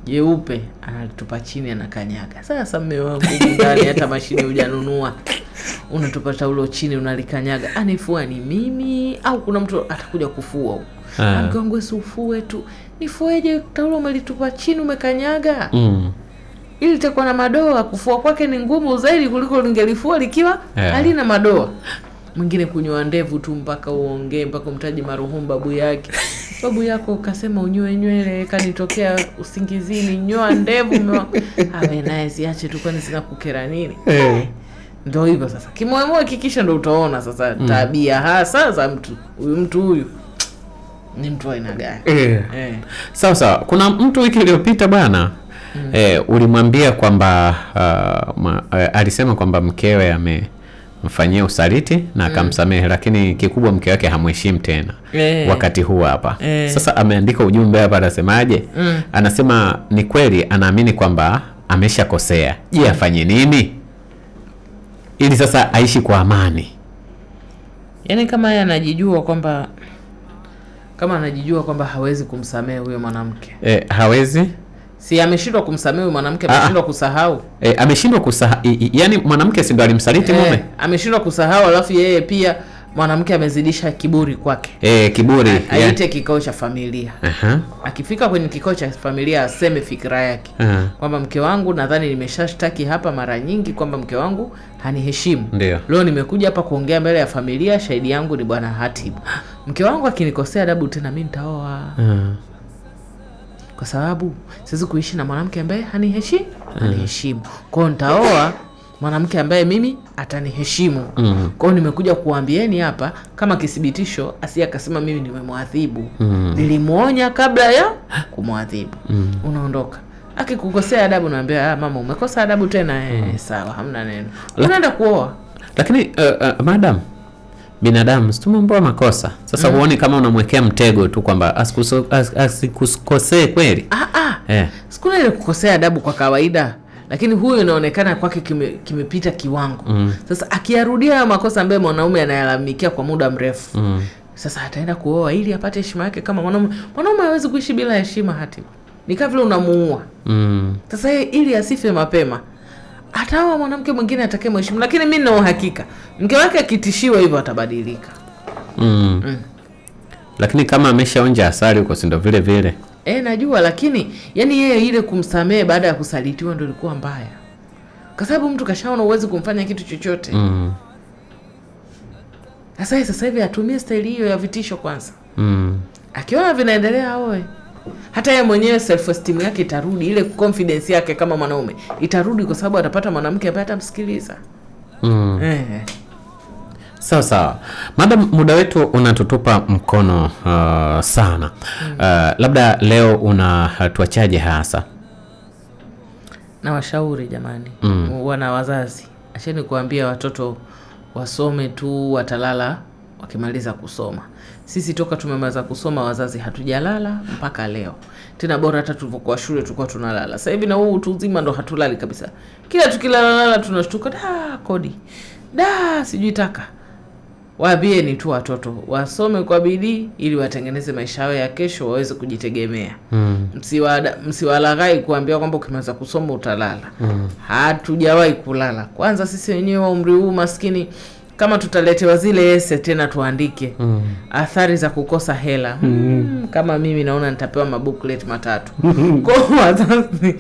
Jeupe analitupa chini anakanyaga. Sasa mume wangu ndani hata mashine hujanunua. Unatupa taulo chini unalikanyaga. Anifua ni mimi au kuna mtu atakuja kufua huko? Mke wangu usifue tu. Nifueje taulo umelitupa chini umekanyaga? Ili itakuwa na madoa, kufua kwake ni ngumu zaidi kuliko lingelifua likiwa halina madoa. Mwingine kunyoa ndevu tu mpaka uongee, mpaka mtaji maruhumu babu yake. Babu yako ukasema unyoe nywele, kanitokea usingizini, nyoa ndevu. Awe naye ziache tu, kwani sina kukera nini? Ndio hivyo sasa. Kimoyo kikisha ndio utaona sasa tabia hasa za mtu huyu ni mtu aina gani. Sawa. Kuna mtu wiki iliyopita bwana ulimwambia kwamba alisema kwamba mkewe amemfanyia usaliti na akamsamehe, lakini kikubwa mke wake hamheshimu tena wakati huu hapa. Sasa ameandika ujumbe hapa, anasemaje? Anasema ni kweli anaamini kwamba ameshakosea. Je, afanye nini ili sasa aishi kwa amani? Yaani kama yeye anajijua kwamba kama anajijua kwamba hawezi kumsamehe huyo mwanamke. Hawezi? Si ameshindwa kumsamehe huyo mwanamke, ameshindwa kusahau. Ameshindwa kusahau. Yaani mwanamke si ndo alimsaliti mume? Ameshindwa kusahau, alafu yeye pia mwanamke amezidisha kiburi kwake. Kiburi. Aite kikao cha familia. Akifika kwenye kikao cha familia aseme fikra yake. Kwamba mke wangu nadhani nimeshashtaki hapa mara nyingi kwamba mke wangu haniheshimu. Leo nimekuja hapa kuongea mbele ya familia, shahidi yangu ni bwana Hatibu. Mke wangu akinikosea adabu tena mimi nitaoa. Kwa sababu siwezi kuishi na mwanamke ambaye haniheshimu. Kwa hiyo nitaoa mwanamke ambaye mimi ataniheshimu. Kwa hiyo nimekuja kuambieni hapa kama kithibitisho, asiye akasema mimi nimemwadhibu. Nilimuonya kabla ya kumwadhibu. Unaondoka. Akikukosea adabu naambia mama umekosa adabu tena. Sawa, hamna neno. Unaenda kuoa. Lakini madam, binadamu situmemboa makosa. Sasa huoni kama unamwekea mtego tu kwamba asikusikosee kweli? Sikuna ile kukosea adabu kwa kawaida. Lakini huyu inaonekana kwake kimepita kiwango. Sasa akiarudia makosa ambayo mwanaume anayalalamikia kwa muda mrefu. Sasa ataenda kuoa ili apate heshima yake kama mwanaume. Mwanaume hawezi kuishi bila heshima Hatibu. Ni kama vile unamuua. Sasa ili asife mapema, ataoa mwanamke mwingine atakayemheshimu. Lakini mimi nina uhakika mke wake akitishiwa hivyo atabadilika. Lakini kama ameshaonja asali huko si ndo vile vile. Najua, lakini yani yeye ile kumsamehe baada ya kusalitiwa ndio ilikuwa mbaya. Kwa sababu mtu kashaona uwezi kumfanya kitu chochote. Sasa hivi atumie staili hiyo ya vitisho kwanza. Akiona vinaendelea aoe. Hata yeye mwenyewe self esteem yake itarudi, ile confidence yake kama mwanaume itarudi kwa sababu atapata mwanamke ambaye atamsikiliza. Sawa. Madam, muda wetu unatutupa mkono sana. Labda leo unatuachaje hasa? Na washauri jamani, wana wazazi, acheni kuambia watoto wasome tu watalala wakimaliza kusoma. Sisi toka tumemaliza kusoma wazazi hatujalala mpaka leo. Tena bora hata tulivyokuwa shule tulikuwa tunalala. Sasa hivi na huu utu uzima ndo hatulali kabisa. Kila tukilala tunashtuka kodi. Sijui taka. Waambieni tu watoto wasome kwa bidii ili watengeneze maisha yao ya kesho waweze kujitegemea. Msiwalaghai kuambia kwamba ukimaliza kusoma utalala. Hatujawahi kulala. Kwanza sisi wenyewe wa umri huu maskini, kama tutaletewa zile ese tena tuandike athari za kukosa hela. Kama mimi naona nitapewa mabooklet 3. Kwa wazazi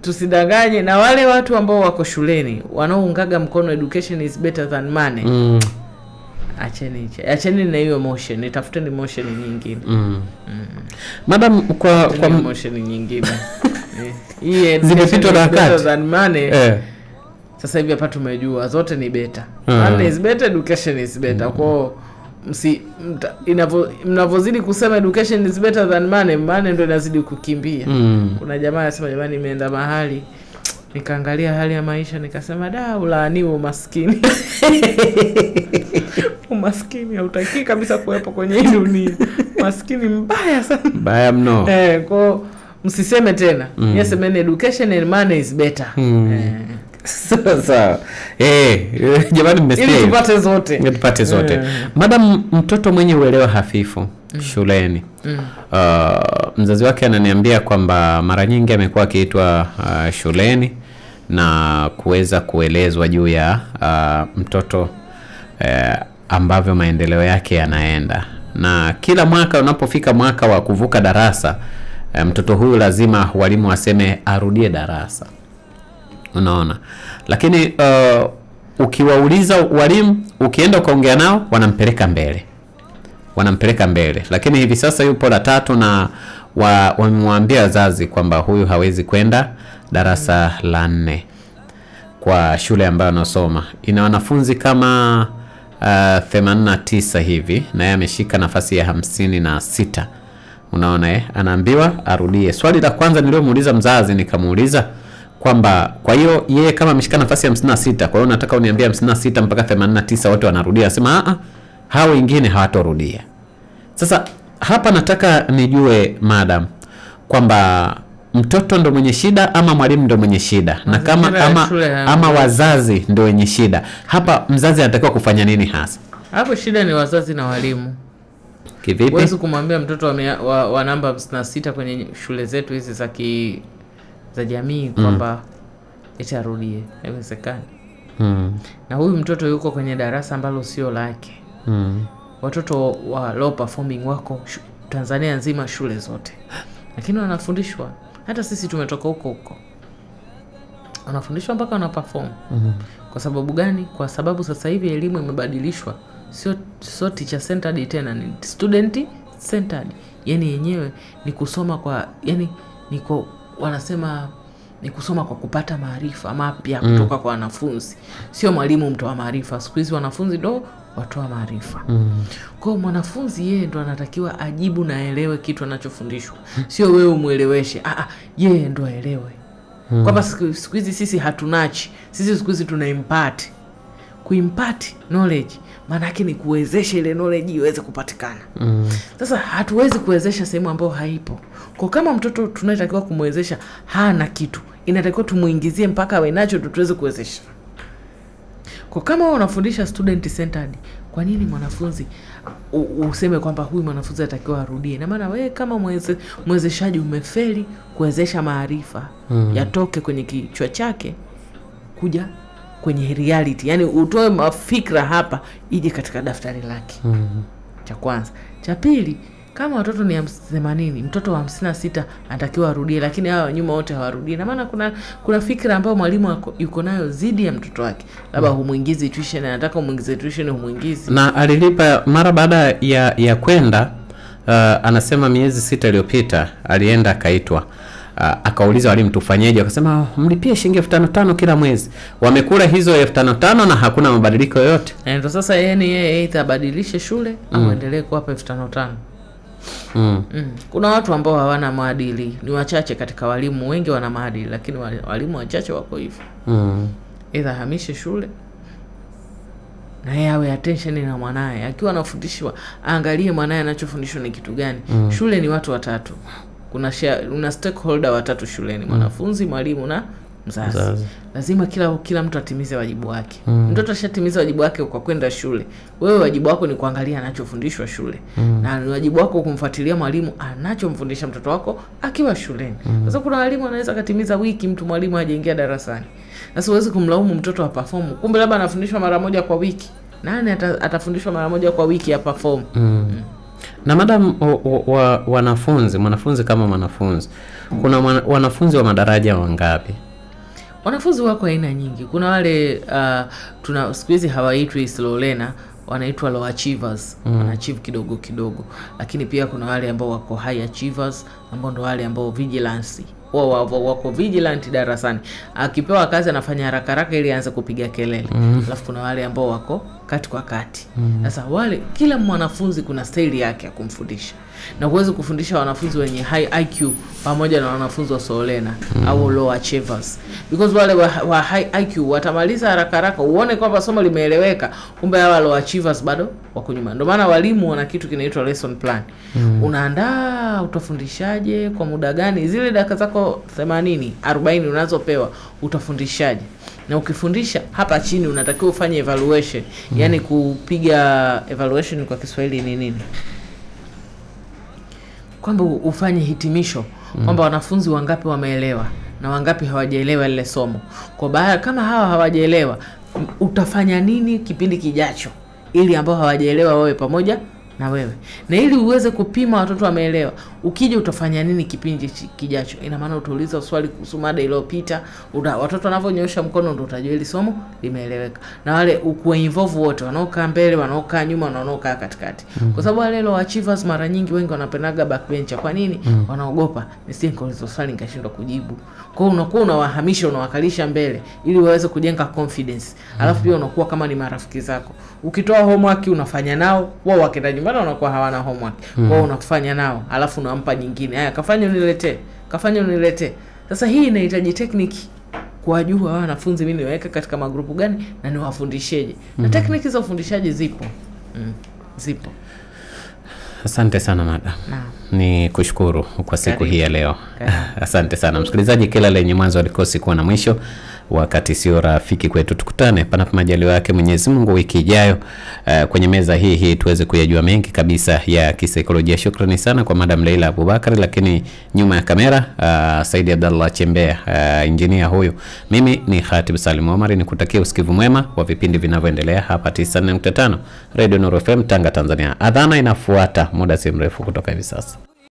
tusidanganye, na wale watu ambao wako shuleni wanaoungaga mkono education is better than money. Acheni na hiyo emotion, nitafuteni emotion nyingine. Madam, kwa emotion nyingine. Zimepitwa na wakati. Better than money. Sasa hivi hapa tumejua zote ni better. Money is better, education is better. Kwa mnavozidi kusema education is better than money ndio inazidi kukimbia. Kuna jamaa anasema jamani nimeenda mahali nikaangalia hali ya maisha nikasema ulaaniwe umaskini. Umaskini hautaki kabisa kuwepo kwenye hii dunia. Maskini mbaya sana. Mbaya mno. Kwa msiseme tena. Yesemeni education and money is better. Sawa. Jamani mmesikia. Ili tupate zote. Madam, mtoto mwenye uelewa hafifu shuleni. Mzazi wake ananiambia kwamba mara nyingi amekuwa akiitwa shuleni na kuweza kuelezwa juu ya mtoto ambavyo maendeleo yake yanaenda. Na kila mwaka unapofika mwaka wa kuvuka darasa, mtoto huyu lazima walimu waseme arudie darasa. Unaona? Lakini ukiwauliza walimu, ukienda ukaongea nao, wanampeleka mbele. Lakini hivi sasa yupo la 3 na wamemwambia wazazi kwamba huyu hawezi kwenda darasa la 4 kwa shule ambayo anasoma. Ina wanafunzi kama 89 hivi na yeye ameshika nafasi ya 56. Unaona anaambiwa arudie. Swali la kwanza niliomuuliza mzazi nikamuuliza kwamba kwa hiyo yeye kama ameshika nafasi ya 56, kwa hiyo nataka uniambie 56 mpaka 89 wote wanarudia. Asema hao wengine hawatorudia. Sasa hapa nataka nijue madam kwamba mtoto ndo mwenye shida ama mwalimu ndo mwenye shida, na kama ama wazazi ndo wenye shida. Hapa mzazi anatakiwa kufanya nini hasa? Hapo shida ni wazazi na walimu. Kivipi? Huwezi kumwambia mtoto wa namba 56 kwenye shule zetu hizi za jamii kwamba eti arudie. Haiwezekani. Na huyu mtoto yuko kwenye darasa ambalo sio lake. Watoto wa low performing wako Tanzania nzima shule zote. Lakini wanafundishwa. Hata sisi tumetoka huko. Wanafundishwa mpaka wana perform. Kwa sababu gani? Kwa sababu sasa hivi elimu imebadilishwa. Sio teacher centered tena, ni student centered. Yani yenyewe ni kusoma kwa wanasema ni kusoma kwa kupata maarifa mapya kutoka kwa wanafunzi. Sio mwalimu mtoa maarifa. Siku hizi wanafunzi ndo watoa maarifa. Kwa mwanafunzi yeye ndo anatakiwa ajibu na aelewe kitu anachofundishwa. Sio wewe umueleweshe. Yeye ndo aelewe. Kwamba siku hizi sisi hatunachi. Sisi siku hizi tuna impart. Kuimpart knowledge maana yake ni kuwezesha ile knowledge iweze kupatikana. Sasa hatuwezi kuwezesha sehemu ambayo haipo. Kwa kama mtoto tunatakiwa kumwezesha hana kitu, inatakiwa tumuingizie mpaka awe nacho tuweze kuwezesha. Kwa kama wewe unafundisha student centered, kwa nini mwanafunzi useme kwamba huyu mwanafunzi atakiwa arudie? Na maana wewe kama mwezeshaji umefeli kuwezesha maarifa yatoke kwenye kichwa chake kuja kwenye reality. Yani utoe mafikra hapa ije katika daftari lake. Cha kwanza. Cha pili, kama watoto ni 80, mtoto wa 56 anatakiwa arudie, lakini hawa nyuma wote hawarudie. Na maana kuna fikra ambayo mwalimu yuko nayo zidi ya mtoto wake. Labda humuingizi tuition, anataka umuingize tuition humuingizi. Na alilipa mara baada ya kwenda anasema miezi 6 iliyopita alienda akaitwa. Akauliza walimu tufanyeje, akasema mlipie shilingi 5,500 kila mwezi. Wamekula hizo 5,500 na hakuna mabadiliko yoyote. Ndio sasa yeye itabadilishe shule au endelee kuwapa 5,500. Kuna watu ambao hawana maadili. Ni wachache katika walimu, wengi wana maadili, lakini walimu wachache wako hivyo. Either hamishe shule na yeye awe attention na mwanae. Akiwa anafundishwa, angalie mwanae anachofundishwa ni kitu gani. Shule ni watu watatu. Una stakeholder watatu shuleni, mwanafunzi, mwalimu na mzazi. Lazima kila mtu atimize wajibu wake. Mtoto ashatimiza wajibu wake kwa kwenda shule. Wewe wajibu wako ni kuangalia anachofundishwa shule. Na wajibu wako kumfuatilia mwalimu anachomfundisha mtoto wako akiwa shuleni. Sasa kuna walimu anaweza katimiza wiki mtu mwalimu hajaingia darasani. Sasa huwezi kumlaumu mtoto wa perform. Kumbe labda anafundishwa mara moja kwa wiki. Nani atafundishwa mara moja kwa wiki ya perform? Na madam mwanafunzi kama mwanafunzi, kuna wanafunzi wa madaraja wangapi? Wanafunzi wako aina nyingi. Kuna wale siku hizi hawaitwi slow learner, wanaitwa low achievers. Wanaachieve kidogo kidogo. Lakini pia kuna wale ambao wako high achievers, ambao ndo wale ambao vigilance. Wako vigilant darasani. Akipewa kazi anafanya haraka haraka ili aanze kupiga kelele. Alafu kuna wale ambao wako kati kwa kati. Sasa kila mwanafunzi kuna style yake ya kumfundisha. Na huwezi kufundisha wanafunzi wenye high IQ pamoja na wanafunzi wa slow learner au low achievers. Because wale wa high IQ watamaliza haraka haraka, uone kwamba somo limeeleweka, kumbe hawa low achievers bado wako nyuma. Ndio maana walimu wana kitu kinaitwa lesson plan. Unaandaa utafundishaje kwa muda gani? Zile dakika zako 80, 40 unazopewa utafundishaje? Na ukifundisha hapa chini unatakiwa ufanye evaluation. Yani kupiga evaluation kwa Kiswahili ni nini? Kwamba ufanye hitimisho kwamba wanafunzi wangapi wameelewa na wangapi hawajaelewa lile somo. Kwa kama hawa hawajaelewa, utafanya nini kipindi kijacho ili ambao hawajaelewa wawe pamoja na wewe. Na ili uweze kupima watoto wameelewa, ukija utafanya nini kipindi kijacho. Ina maana utauliza swali kuhusu mada iliyopita, watoto wanavonyosha mkono ndio utajua ile somo limeeleweka. Na wale involve wote, wanaokaa mbele, wanaokaa nyuma, wanaokaa katikati. Kwa sababu wale low achievers mara nyingi wengi wanapendaga backbencher. Kwa nini? Wanaogopa nisingeuliza swali nikashindwa kujibu. Kwa hiyo unakuwa unawahamisha, unawakalisha mbele ili waweze kujenga confidence. Alafu pia unakuwa kama ni marafiki zako. Ukitoa homework unafanya nao, wao wakenda nyumbani wanakuwa hawana homework. Kwa hiyo unafanya nao, alafu unampa nyingine. Haya, kafanya uniletee. Sasa hii inahitaji technique kuwajua wanafunzi mimi niwaweka katika magrupu gani na niwafundisheje. Na technique za ufundishaji zipo. Zipo. Asante sana madam. Ni kushukuru kwa siku hii ya leo. Asante sana. Msikilizaji, kila lenye mwanzo alikosi kuwa na mwisho. wakati sio rafiki kwetu. Tukutane panapo majaliwa yake Mwenyezi Mungu wiki ijayo kwenye meza hii tuweze kuyajua mengi kabisa ya kisaikolojia. Shukrani sana kwa Madam Leila Abubakar, lakini nyuma ya kamera Saidi Abdallah Chembea, engineer huyu. Mimi ni Khatib Salim Omar, nikutakia usikivu mwema wa vipindi vinavyoendelea hapa 94.5 Radio Nuru FM Tanga, Tanzania. Adhana inafuata muda si mrefu kutoka hivi sasa.